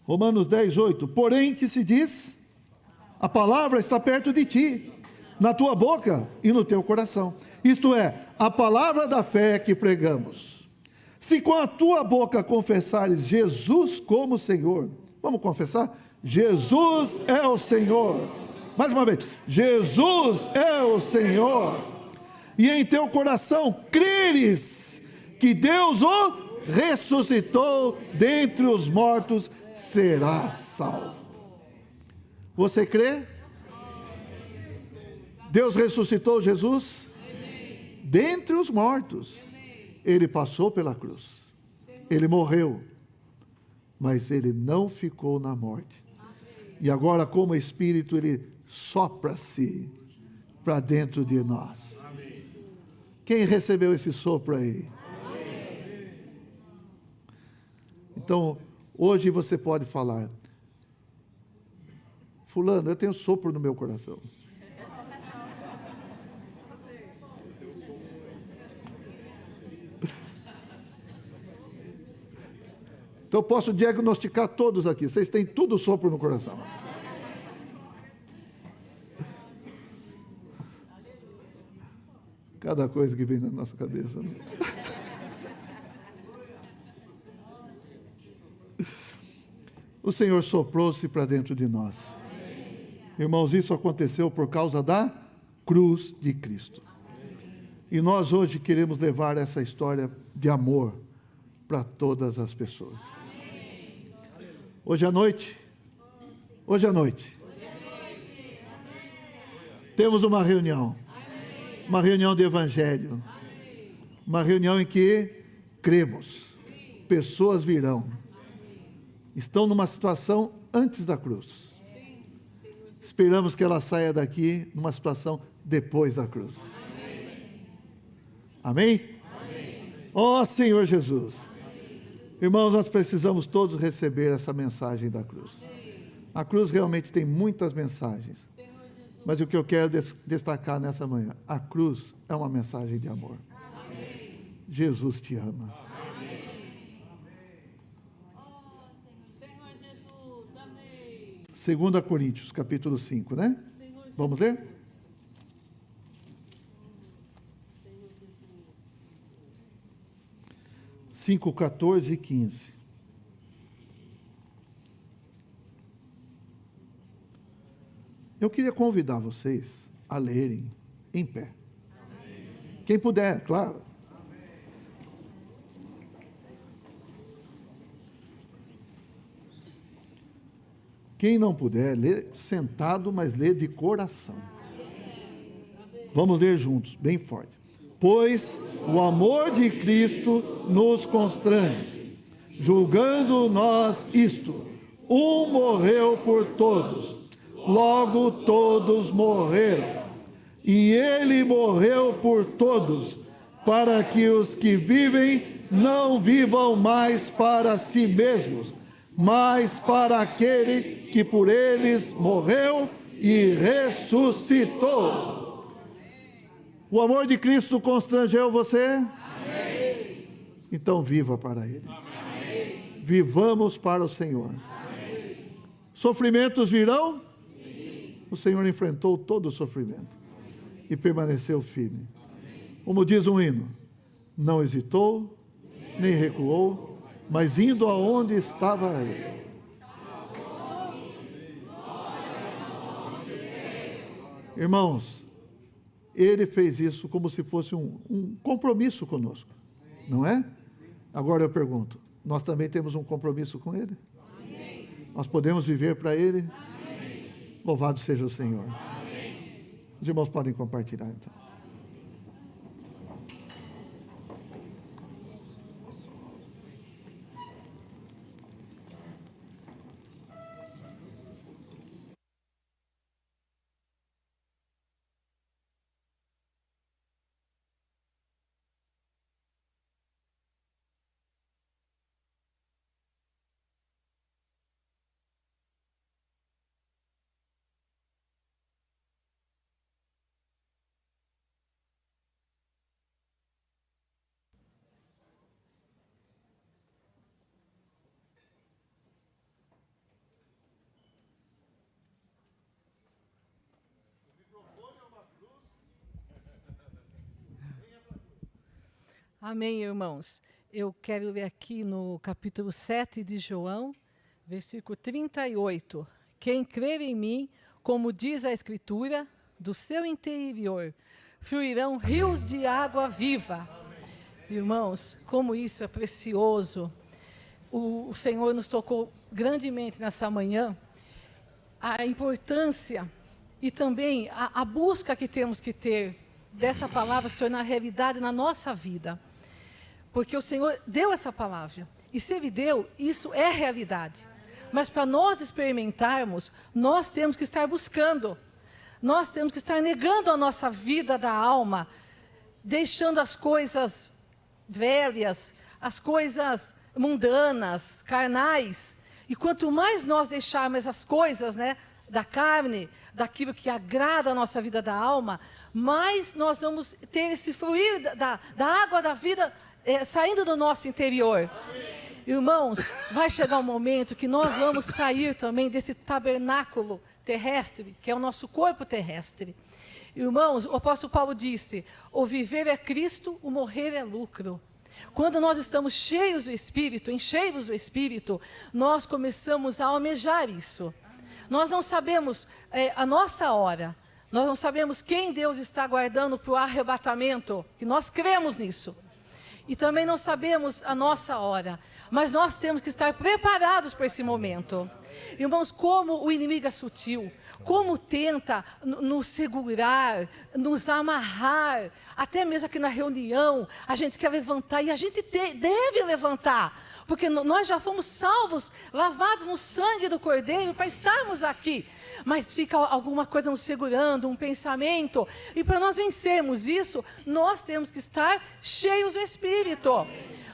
Romanos 10, 8. Porém, que se diz? A palavra está perto de ti, na tua boca e no teu coração. Isto é, a palavra da fé que pregamos. Se com a tua boca confessares Jesus como Senhor, vamos confessar? Jesus é o Senhor. Mais uma vez, Jesus é o Senhor. E em teu coração creres que Deus o ressuscitou dentre os mortos, serás salvo. Você crê? Deus ressuscitou Jesus dentre os mortos. Ele passou pela cruz. Ele morreu. Mas ele não ficou na morte. E agora, como Espírito, ele sopra-se para dentro de nós. Quem recebeu esse sopro aí? Então, hoje você pode falar: fulano, eu tenho sopro no meu coração. Então eu posso diagnosticar todos aqui. Vocês têm tudo sopro no coração. Cada coisa que vem na nossa cabeça. Né? O Senhor soprou-se para dentro de nós. Irmãos, isso aconteceu por causa da cruz de Cristo. E nós hoje queremos levar essa história de amor para todas as pessoas. Hoje à noite, temos uma reunião de evangelho, uma reunião em que cremos, pessoas virão, estão numa situação antes da cruz, esperamos que ela saia daqui numa situação depois da cruz. Amém? Ó Senhor Jesus. Irmãos, nós precisamos todos receber essa mensagem da cruz. A cruz realmente tem muitas mensagens, mas o que eu quero destacar nessa manhã, a cruz é uma mensagem de amor. Jesus te ama. Segunda Coríntios, capítulo 5, né? Vamos ler? Cinco, 14 e 15. Eu queria convidar vocês a lerem em pé. Quem puder, claro. Quem não puder, lê sentado, mas lê de coração. Vamos ler juntos, bem forte. Pois o amor de Cristo nos constrange, julgando nós isto: um morreu por todos, logo todos morreram. E ele morreu por todos, para que os que vivem não vivam mais para si mesmos, mas para aquele que por eles morreu e ressuscitou. O amor de Cristo constrangeu você? Amém. Então viva para Ele. Amém. Vivamos para o Senhor. Amém. Sofrimentos virão? Sim. o Senhor enfrentou todo o sofrimento e permaneceu firme. Como diz um hino, não hesitou, nem recuou, mas indo aonde estava ele. Irmãos, ele fez isso como se fosse um compromisso conosco, não é? Agora eu pergunto, nós também temos um compromisso com ele? Amém. Nós podemos viver para ele? Amém. Louvado seja o Senhor. Amém. Os irmãos podem compartilhar então. Amém, irmãos. Eu quero ler aqui no capítulo 7 de João, versículo 38. Quem crer em mim, como diz a Escritura, do seu interior fluirão rios de água viva. Irmãos, como isso é precioso. O Senhor nos tocou grandemente nessa manhã. A importância e também a busca que temos que ter dessa palavra se tornar realidade na nossa vida. Porque o Senhor deu essa palavra. E se Ele deu, isso é realidade. Mas para nós experimentarmos, nós temos que estar buscando. Nós temos que estar negando a nossa vida da alma, deixando as coisas velhas, as coisas mundanas, carnais. E quanto mais nós deixarmos as coisas, né, da carne, daquilo que agrada a nossa vida da alma, mais nós vamos ter esse fluir da água da vida saindo do nosso interior. Amém. Irmãos, vai chegar um momento que nós vamos sair também desse tabernáculo terrestre, que é o nosso corpo terrestre. Irmãos, o apóstolo Paulo disse, o viver é Cristo, o morrer é lucro. Quando nós estamos cheios do Espírito, encheios do Espírito, nós começamos a almejar isso. Nós não sabemos a nossa hora, nós não sabemos quem Deus está guardando para o arrebatamento, que nós cremos nisso. E também não sabemos a nossa hora, mas nós temos que estar preparados para esse momento. Irmãos, como o inimigo é sutil, como tenta nos segurar, nos amarrar, até mesmo aqui na reunião, a gente quer levantar, e a gente deve levantar, porque nós já fomos salvos, lavados no sangue do Cordeiro, para estarmos aqui, mas fica alguma coisa nos segurando, um pensamento, e para nós vencermos isso, nós temos que estar cheios do Espírito.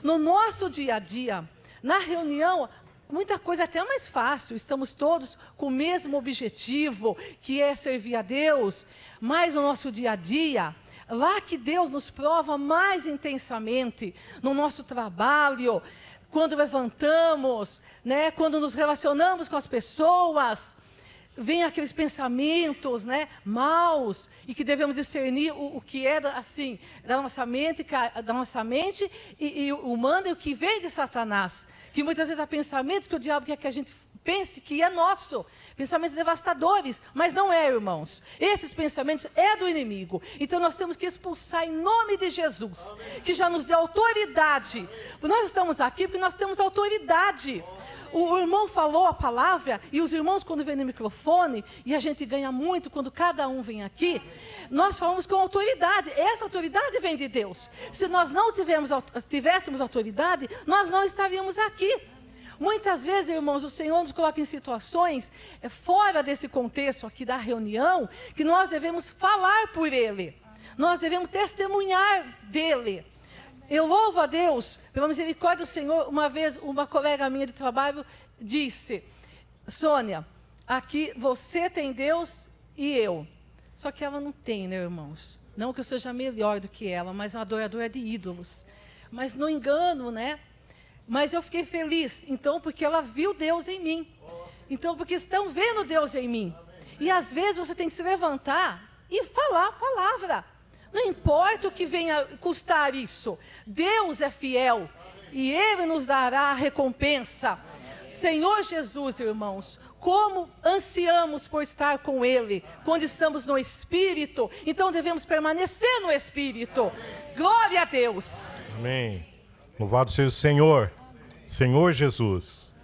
No nosso dia a dia, na reunião, muita coisa é até mais fácil, estamos todos com o mesmo objetivo, que é servir a Deus, mas no nosso dia a dia, lá que Deus nos prova mais intensamente, no nosso trabalho, quando levantamos, né, quando nos relacionamos com as pessoas, vem aqueles pensamentos, né, maus, e que devemos discernir o que é assim, da nossa mente e humana, e o que vem de Satanás, que muitas vezes há pensamentos que o diabo quer que a gente pense que é nosso, pensamentos devastadores, mas não é, irmãos. Esses pensamentos é do inimigo. Então nós temos que expulsar em nome de Jesus, que já nos deu autoridade. Nós estamos aqui porque nós temos autoridade. O irmão falou a palavra, e os irmãos quando vêm no microfone, e a gente ganha muito quando cada um vem aqui, nós falamos com autoridade. Essa autoridade vem de Deus. Se nós não tivéssemos autoridade, nós não estaríamos aqui. Muitas vezes, irmãos, o Senhor nos coloca em situações fora desse contexto aqui da reunião, que nós devemos falar por Ele. Nós devemos testemunhar dEle. Eu louvo a Deus pela misericórdia do Senhor. Uma vez, uma colega minha de trabalho disse, Sônia, aqui você tem Deus e eu. Só que ela não tem, né, irmãos? Não que eu seja melhor do que ela, mas uma adoradora de ídolos. Mas não engano, né? Mas eu fiquei feliz, então, porque ela viu Deus em mim. Então, porque estão vendo Deus em mim. E às vezes você tem que se levantar e falar a palavra. Não importa o que venha custar isso. Deus é fiel e Ele nos dará a recompensa. Senhor Jesus, irmãos, como ansiamos por estar com Ele, quando estamos no Espírito, então devemos permanecer no Espírito. Glória a Deus. Amém. Louvado seja o Senhor. Senhor Jesus,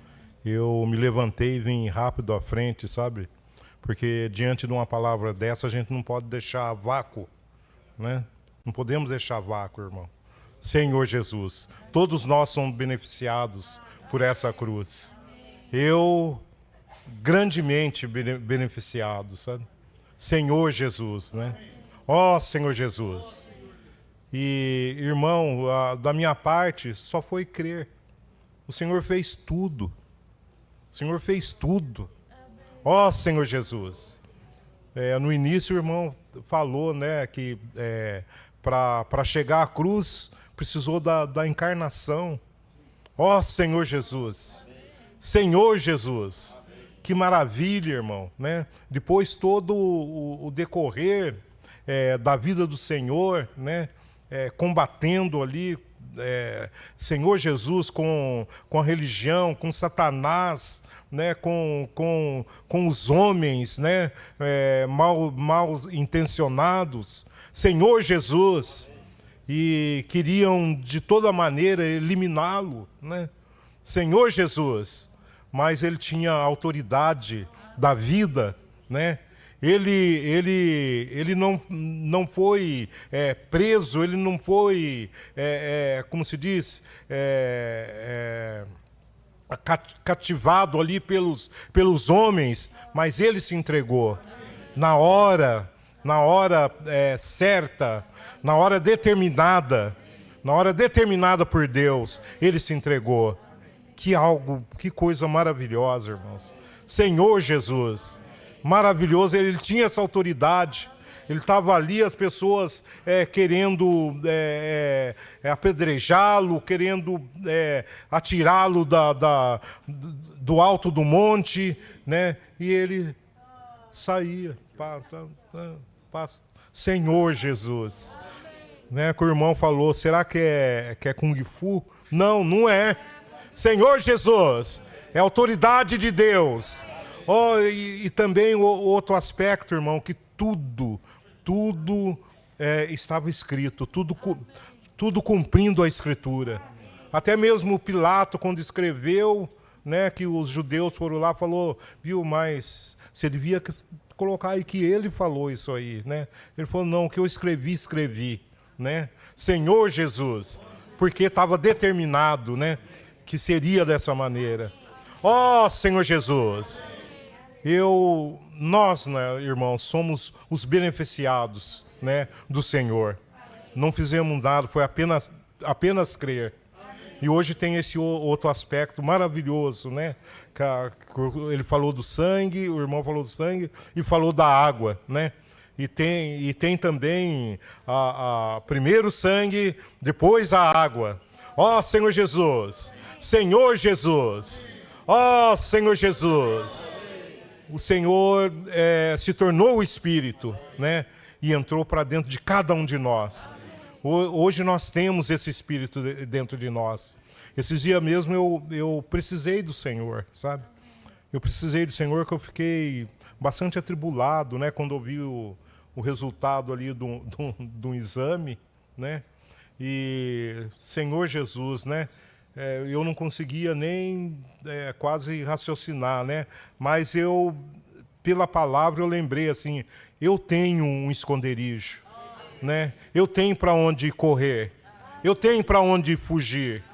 eu me levantei e vim rápido à frente, sabe? Porque diante de uma palavra dessa, a gente não pode deixar vácuo, né? Não podemos deixar vácuo, irmão. Senhor Jesus, todos nós somos beneficiados por essa cruz. Eu, grandemente beneficiado, sabe? Senhor Jesus, né? Ó Senhor Jesus. E, irmão, da minha parte, só foi crer. O Senhor fez tudo. O Senhor fez tudo. Ó Senhor Jesus. No início o irmão falou, né, que para chegar à cruz precisou da encarnação. Ó Senhor Jesus. Senhor Jesus, que maravilha, irmão, né? Depois todo o decorrer da vida do Senhor, né? Combatendo ali, Senhor Jesus, com a religião, com Satanás, né? Com os homens, né? Mal intencionados, Senhor Jesus, e queriam de toda maneira eliminá-lo, né? Senhor Jesus, mas ele tinha a autoridade da vida, né? Ele não foi preso, ele não foi, como se diz, cativado ali pelos homens, mas ele se entregou na hora certa, na hora determinada por Deus, ele se entregou. Que coisa maravilhosa, irmãos. Senhor Jesus, maravilhoso, ele tinha essa autoridade. Ele estava ali, as pessoas querendo apedrejá-lo, querendo atirá-lo do alto do monte, né? E ele saía. Senhor Jesus. Né, que o irmão falou, será que é Kung Fu? Não, não é. Senhor Jesus, é autoridade de Deus. Oh, e também o outro aspecto, irmão, que tudo estava escrito, tudo cumprindo a Escritura. Até mesmo Pilato, quando escreveu, né, que os judeus foram lá, falou, viu, mas você devia colocar aí que ele falou isso aí, né? Ele falou, não, o que eu escrevi, né? Senhor Jesus, porque estava determinado, né, que seria dessa maneira. Ó Senhor Jesus, nós, né, irmãos, somos os beneficiados, né, do Senhor. Não fizemos nada, foi apenas crer. E hoje tem esse outro aspecto maravilhoso, né? Ele falou do sangue, o irmão falou do sangue e falou da água, né? E tem também primeiro o sangue, depois a água. Ó Senhor Jesus, Senhor Jesus, ó Senhor Jesus. O Senhor se tornou o Espírito, né? E entrou para dentro de cada um de nós. Hoje nós temos esse Espírito dentro de nós. Esses dias mesmo eu precisei do Senhor, sabe? Eu precisei do Senhor, que eu fiquei bastante atribulado, né? Quando eu vi o resultado ali do exame, né? E Senhor Jesus, né? Eu não conseguia nem quase raciocinar, né? Mas pela palavra, eu lembrei assim, eu tenho um esconderijo, né? Eu tenho para onde correr, eu tenho para onde fugir.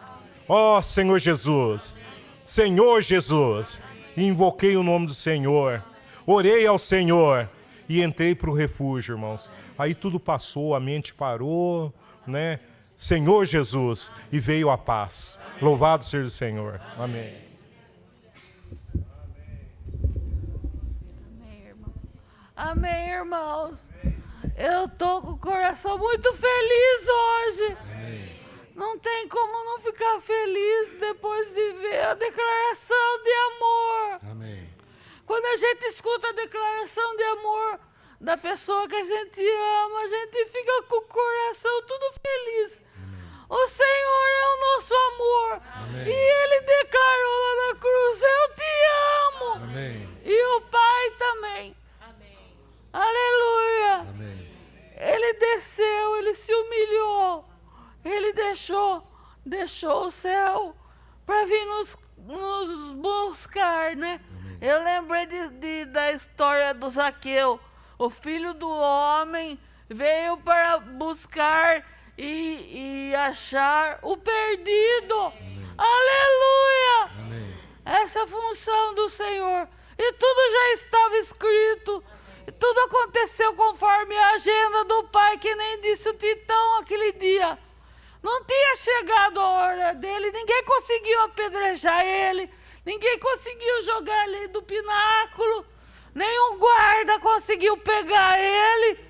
Ó Senhor Jesus, Senhor Jesus, e invoquei o nome do Senhor, orei ao Senhor e entrei para o refúgio, irmãos. Aí tudo passou, a mente parou, né? Senhor Jesus, e veio a paz. Louvado seja o Senhor. Amém. Amém, irmãos. Eu estou com o coração muito feliz hoje. Amém. Não tem como não ficar feliz depois de ver a declaração de amor. Amém. Quando a gente escuta a declaração de amor da pessoa que a gente ama, a gente fica com o coração tudo feliz. O Senhor é o nosso amor. Amém. E Ele declarou lá na cruz, eu te amo. Amém. E o Pai também. Amém. Aleluia. Amém. Ele desceu, Ele se humilhou. Ele deixou o céu para vir nos buscar, né? Amém. Eu lembrei da história do Zaqueu. O filho do homem veio para buscar e achar o perdido. Amém. Aleluia! Amém. Essa é a função do Senhor. E tudo já estava escrito. E tudo aconteceu conforme a agenda do Pai, que nem disse o Titão aquele dia. Não tinha chegado a hora dele, ninguém conseguiu apedrejar ele, ninguém conseguiu jogar ele do pináculo, nenhum guarda conseguiu pegar ele,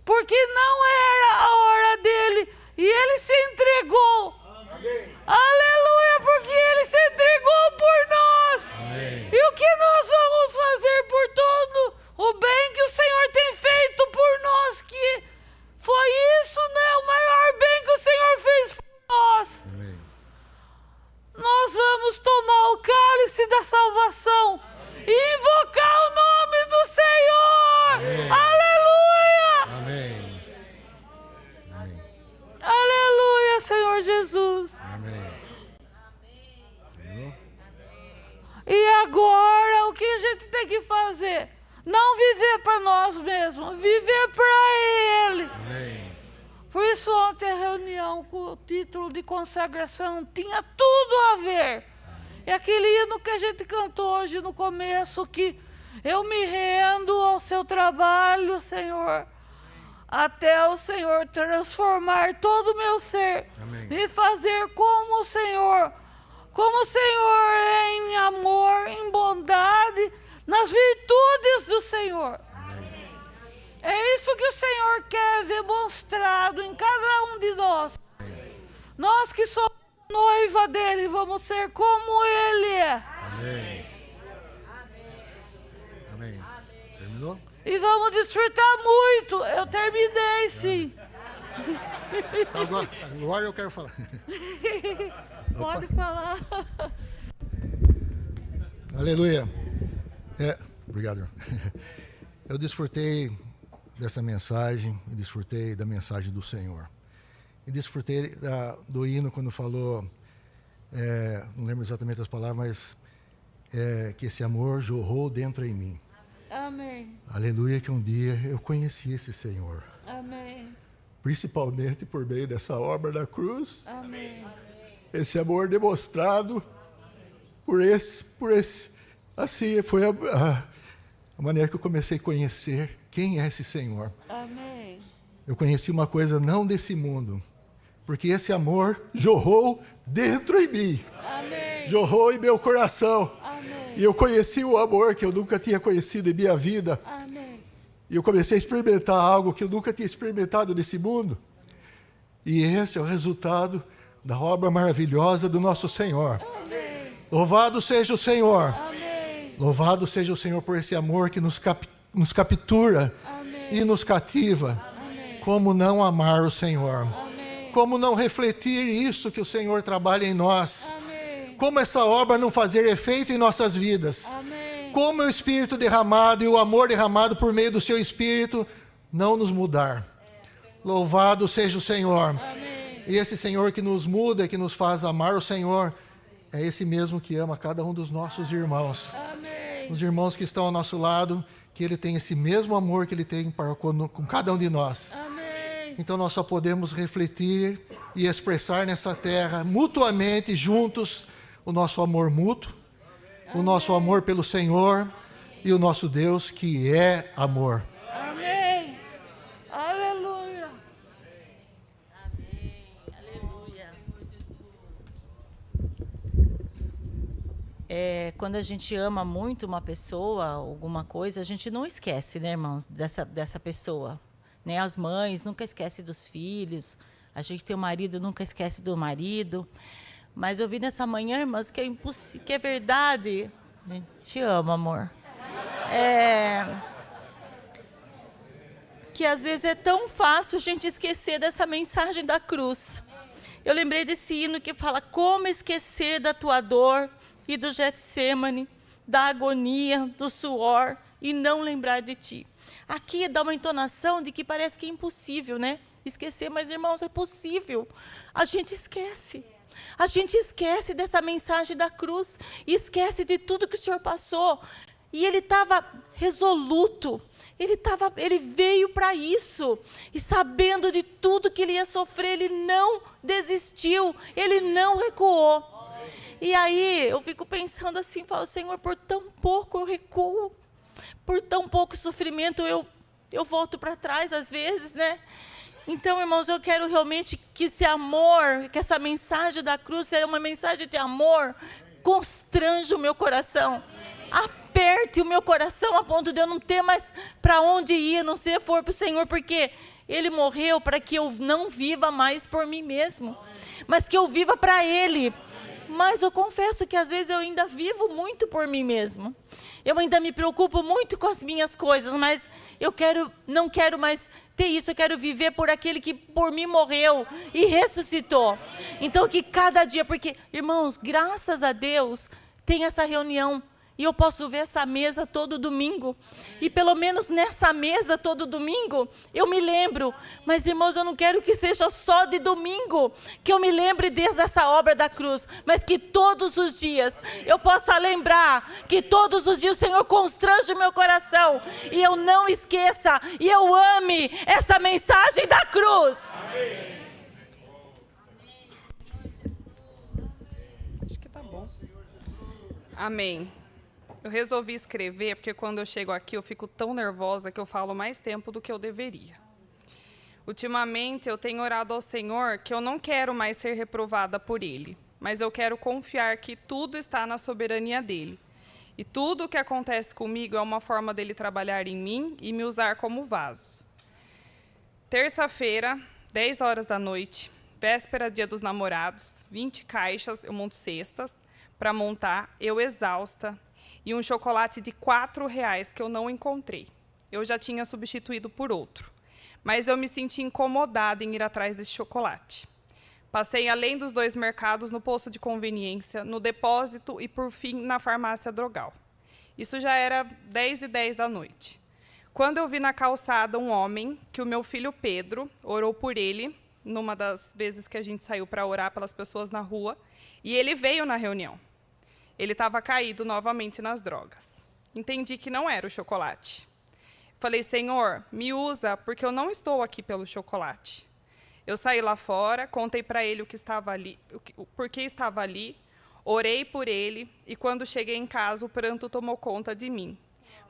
porque não era a hora dele, e ele se entregou. Amém. Aleluia, porque ele se entregou por nós. Amém. E o que nós vamos fazer por todo o bem que o Senhor tem feito por nós, que foi isso, né? O maior bem que o Senhor fez por nós. Amém. Nós vamos tomar o cálice da salvação e invocar o nome do Senhor. Amém. Aleluia! Amém. Amém. Aleluia, Senhor Jesus. Amém. Terminou? E agora, o que a gente tem que fazer? Não viver para nós mesmos, viver para Ele. Amém. Por isso ontem a reunião com o título de consagração tinha tudo a ver. E aquele hino que a gente cantou hoje no começo, que eu me rendo ao seu trabalho, Senhor, até o Senhor transformar todo o meu ser, Amém. e fazer como o Senhor é em amor, em bondade, nas virtudes do Senhor. É isso que o Senhor quer ver mostrado em cada um de nós. Nós que somos noiva dele, vamos ser como ele é. Amém. Amém. Terminou? E vamos desfrutar muito. Eu terminei, sim. Agora eu quero falar. Pode falar. Aleluia. Obrigado. Eu desfrutei dessa mensagem, e desfrutei da mensagem do Senhor. E desfrutei do hino quando falou, não lembro exatamente as palavras, mas que esse amor jorrou dentro em mim. Amém. Aleluia, que um dia eu conheci esse Senhor. Amém. Principalmente por meio dessa obra da cruz. Amém. Esse amor demonstrado por esse. Assim, foi a maneira que eu comecei a conhecer quem é esse Senhor. Amém. Eu conheci uma coisa não desse mundo, porque esse amor jorrou dentro em mim, Amém. jorrou em meu coração. Amém. E eu conheci o amor que eu nunca tinha conhecido em minha vida. Amém. E eu comecei a experimentar algo que eu nunca tinha experimentado nesse mundo. E esse é o resultado da obra maravilhosa do nosso Senhor. Amém. Louvado seja o Senhor. Amém. Louvado seja o Senhor por esse amor que nos captura Amém. e nos cativa. Amém. Como não amar o Senhor? Amém. Como não refletir isso que o Senhor trabalha em nós? Amém. Como essa obra não fazer efeito em nossas vidas? Amém. Como o Espírito derramado e o amor derramado por meio do seu Espírito não nos mudar? Louvado seja o Senhor. Amém. E esse Senhor que nos muda, que nos faz amar o Senhor, é esse mesmo que ama cada um dos nossos irmãos. Amém. Os irmãos que estão ao nosso lado, que Ele tem esse mesmo amor que Ele tem com cada um de nós. Amém. Então nós só podemos refletir e expressar nessa terra, mutuamente, juntos, o nosso amor mútuo, o nosso amor pelo Senhor e o nosso Deus que é amor. Amém. Aleluia. Amém. Aleluia. Quando a gente ama muito uma pessoa, alguma coisa, a gente não esquece, né, irmãos, dessa pessoa. Né? As mães nunca esquecem dos filhos, a gente tem o marido, nunca esquece do marido. Mas eu vi nessa manhã, irmãs, que é impossível, que é verdade. A gente te ama, amor. Que às vezes é tão fácil a gente esquecer dessa mensagem da cruz. Eu lembrei desse hino que fala: como esquecer da tua dor e do Getsêmani, da agonia, do suor, e não lembrar de ti. Aqui dá uma entonação de que parece que é impossível, né? Esquecer, mas irmãos, é possível. A gente esquece. A gente esquece dessa mensagem da cruz, esquece de tudo que o Senhor passou. E ele estava resoluto, ele veio para isso, e sabendo de tudo que ele ia sofrer, ele não desistiu, ele não recuou. E aí eu fico pensando assim, falo: Senhor, por tão pouco eu recuo, por tão pouco sofrimento eu volto para trás às vezes, né? Então, irmãos, eu quero realmente que esse amor, que essa mensagem da cruz seja uma mensagem de amor, constrange o meu coração, aperte o meu coração a ponto de eu não ter mais para onde ir, a não ser for para o Senhor, porque Ele morreu para que eu não viva mais por mim mesmo, mas que eu viva para Ele. Mas eu confesso que às vezes eu ainda vivo muito por mim mesmo. Eu ainda me preocupo muito com as minhas coisas, mas não quero mais ter isso. Eu quero viver por aquele que por mim morreu e ressuscitou. Então que cada dia, porque, irmãos, graças a Deus, tem essa reunião. E eu posso ver essa mesa todo domingo. E pelo menos nessa mesa todo domingo, eu me lembro. Mas, irmãos, eu não quero que seja só de domingo, que eu me lembre desde essa obra da cruz. Mas que todos os dias eu possa lembrar, que todos os dias o Senhor constrange o meu coração. E eu não esqueça, e eu ame essa mensagem da cruz. Acho que tá bom. Amém. Eu resolvi escrever porque quando eu chego aqui eu fico tão nervosa que eu falo mais tempo do que eu deveria. Ultimamente eu tenho orado ao Senhor que eu não quero mais ser reprovada por Ele, mas eu quero confiar que tudo está na soberania dEle. E tudo o que acontece comigo é uma forma dEle trabalhar em mim e me usar como vaso. Terça-feira, 10 horas da noite, véspera dia dos namorados, 20 caixas, eu monto cestas para montar, eu exausta, e um chocolate de R$4 que eu não encontrei. Eu já tinha substituído por outro. Mas eu me senti incomodada em ir atrás desse chocolate. Passei além dos 2 mercados, no posto de conveniência, no depósito e, por fim, na farmácia Drogal. Isso já era 10h10 da noite. Quando eu vi na calçada um homem, que o meu filho Pedro orou por ele, numa das vezes que a gente saiu para orar pelas pessoas na rua, e ele veio na reunião. Ele estava caído novamente nas drogas. Entendi que não era o chocolate. Falei: Senhor, me usa, porque eu não estou aqui pelo chocolate. Eu saí lá fora, contei para ele o que estava ali, por que estava ali, orei por ele, e quando cheguei em casa, o pranto tomou conta de mim,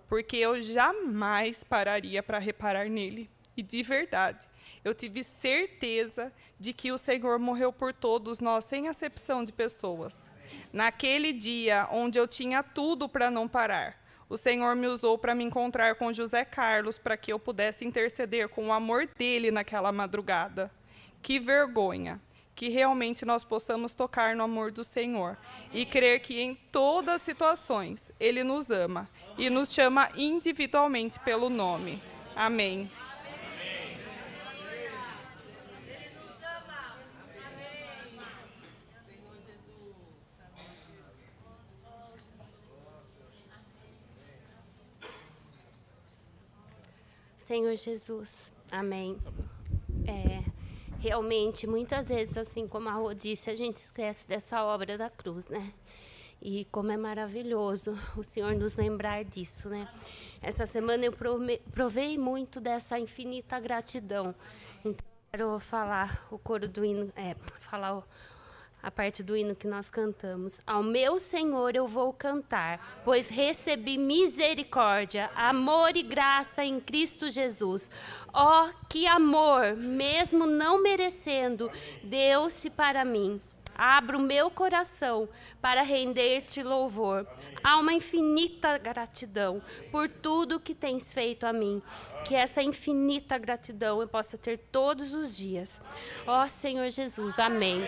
porque eu jamais pararia para reparar nele. E de verdade, eu tive certeza de que o Senhor morreu por todos nós, sem acepção de pessoas. Naquele dia, onde eu tinha tudo para não parar, o Senhor me usou para me encontrar com José Carlos, para que eu pudesse interceder com o amor dele naquela madrugada. Que vergonha! Que realmente nós possamos tocar no amor do Senhor e crer que em todas as situações Ele nos ama e nos chama individualmente pelo nome. Amém. Senhor Jesus, amém. Realmente, muitas vezes, assim como a Rô disse, a gente esquece dessa obra da cruz, né? E como é maravilhoso o Senhor nos lembrar disso, né? Essa semana eu provei muito dessa infinita gratidão. Então, quero falar o coro do hino, a parte do hino que nós cantamos. Ao meu Senhor eu vou cantar, pois recebi misericórdia, amor e graça em Cristo Jesus. Ó, que amor, mesmo não merecendo, deu-se para mim. Abro meu coração para render-te louvor. Há uma infinita gratidão por tudo que tens feito a mim. Que essa infinita gratidão eu possa ter todos os dias. Ó Senhor Jesus, amém.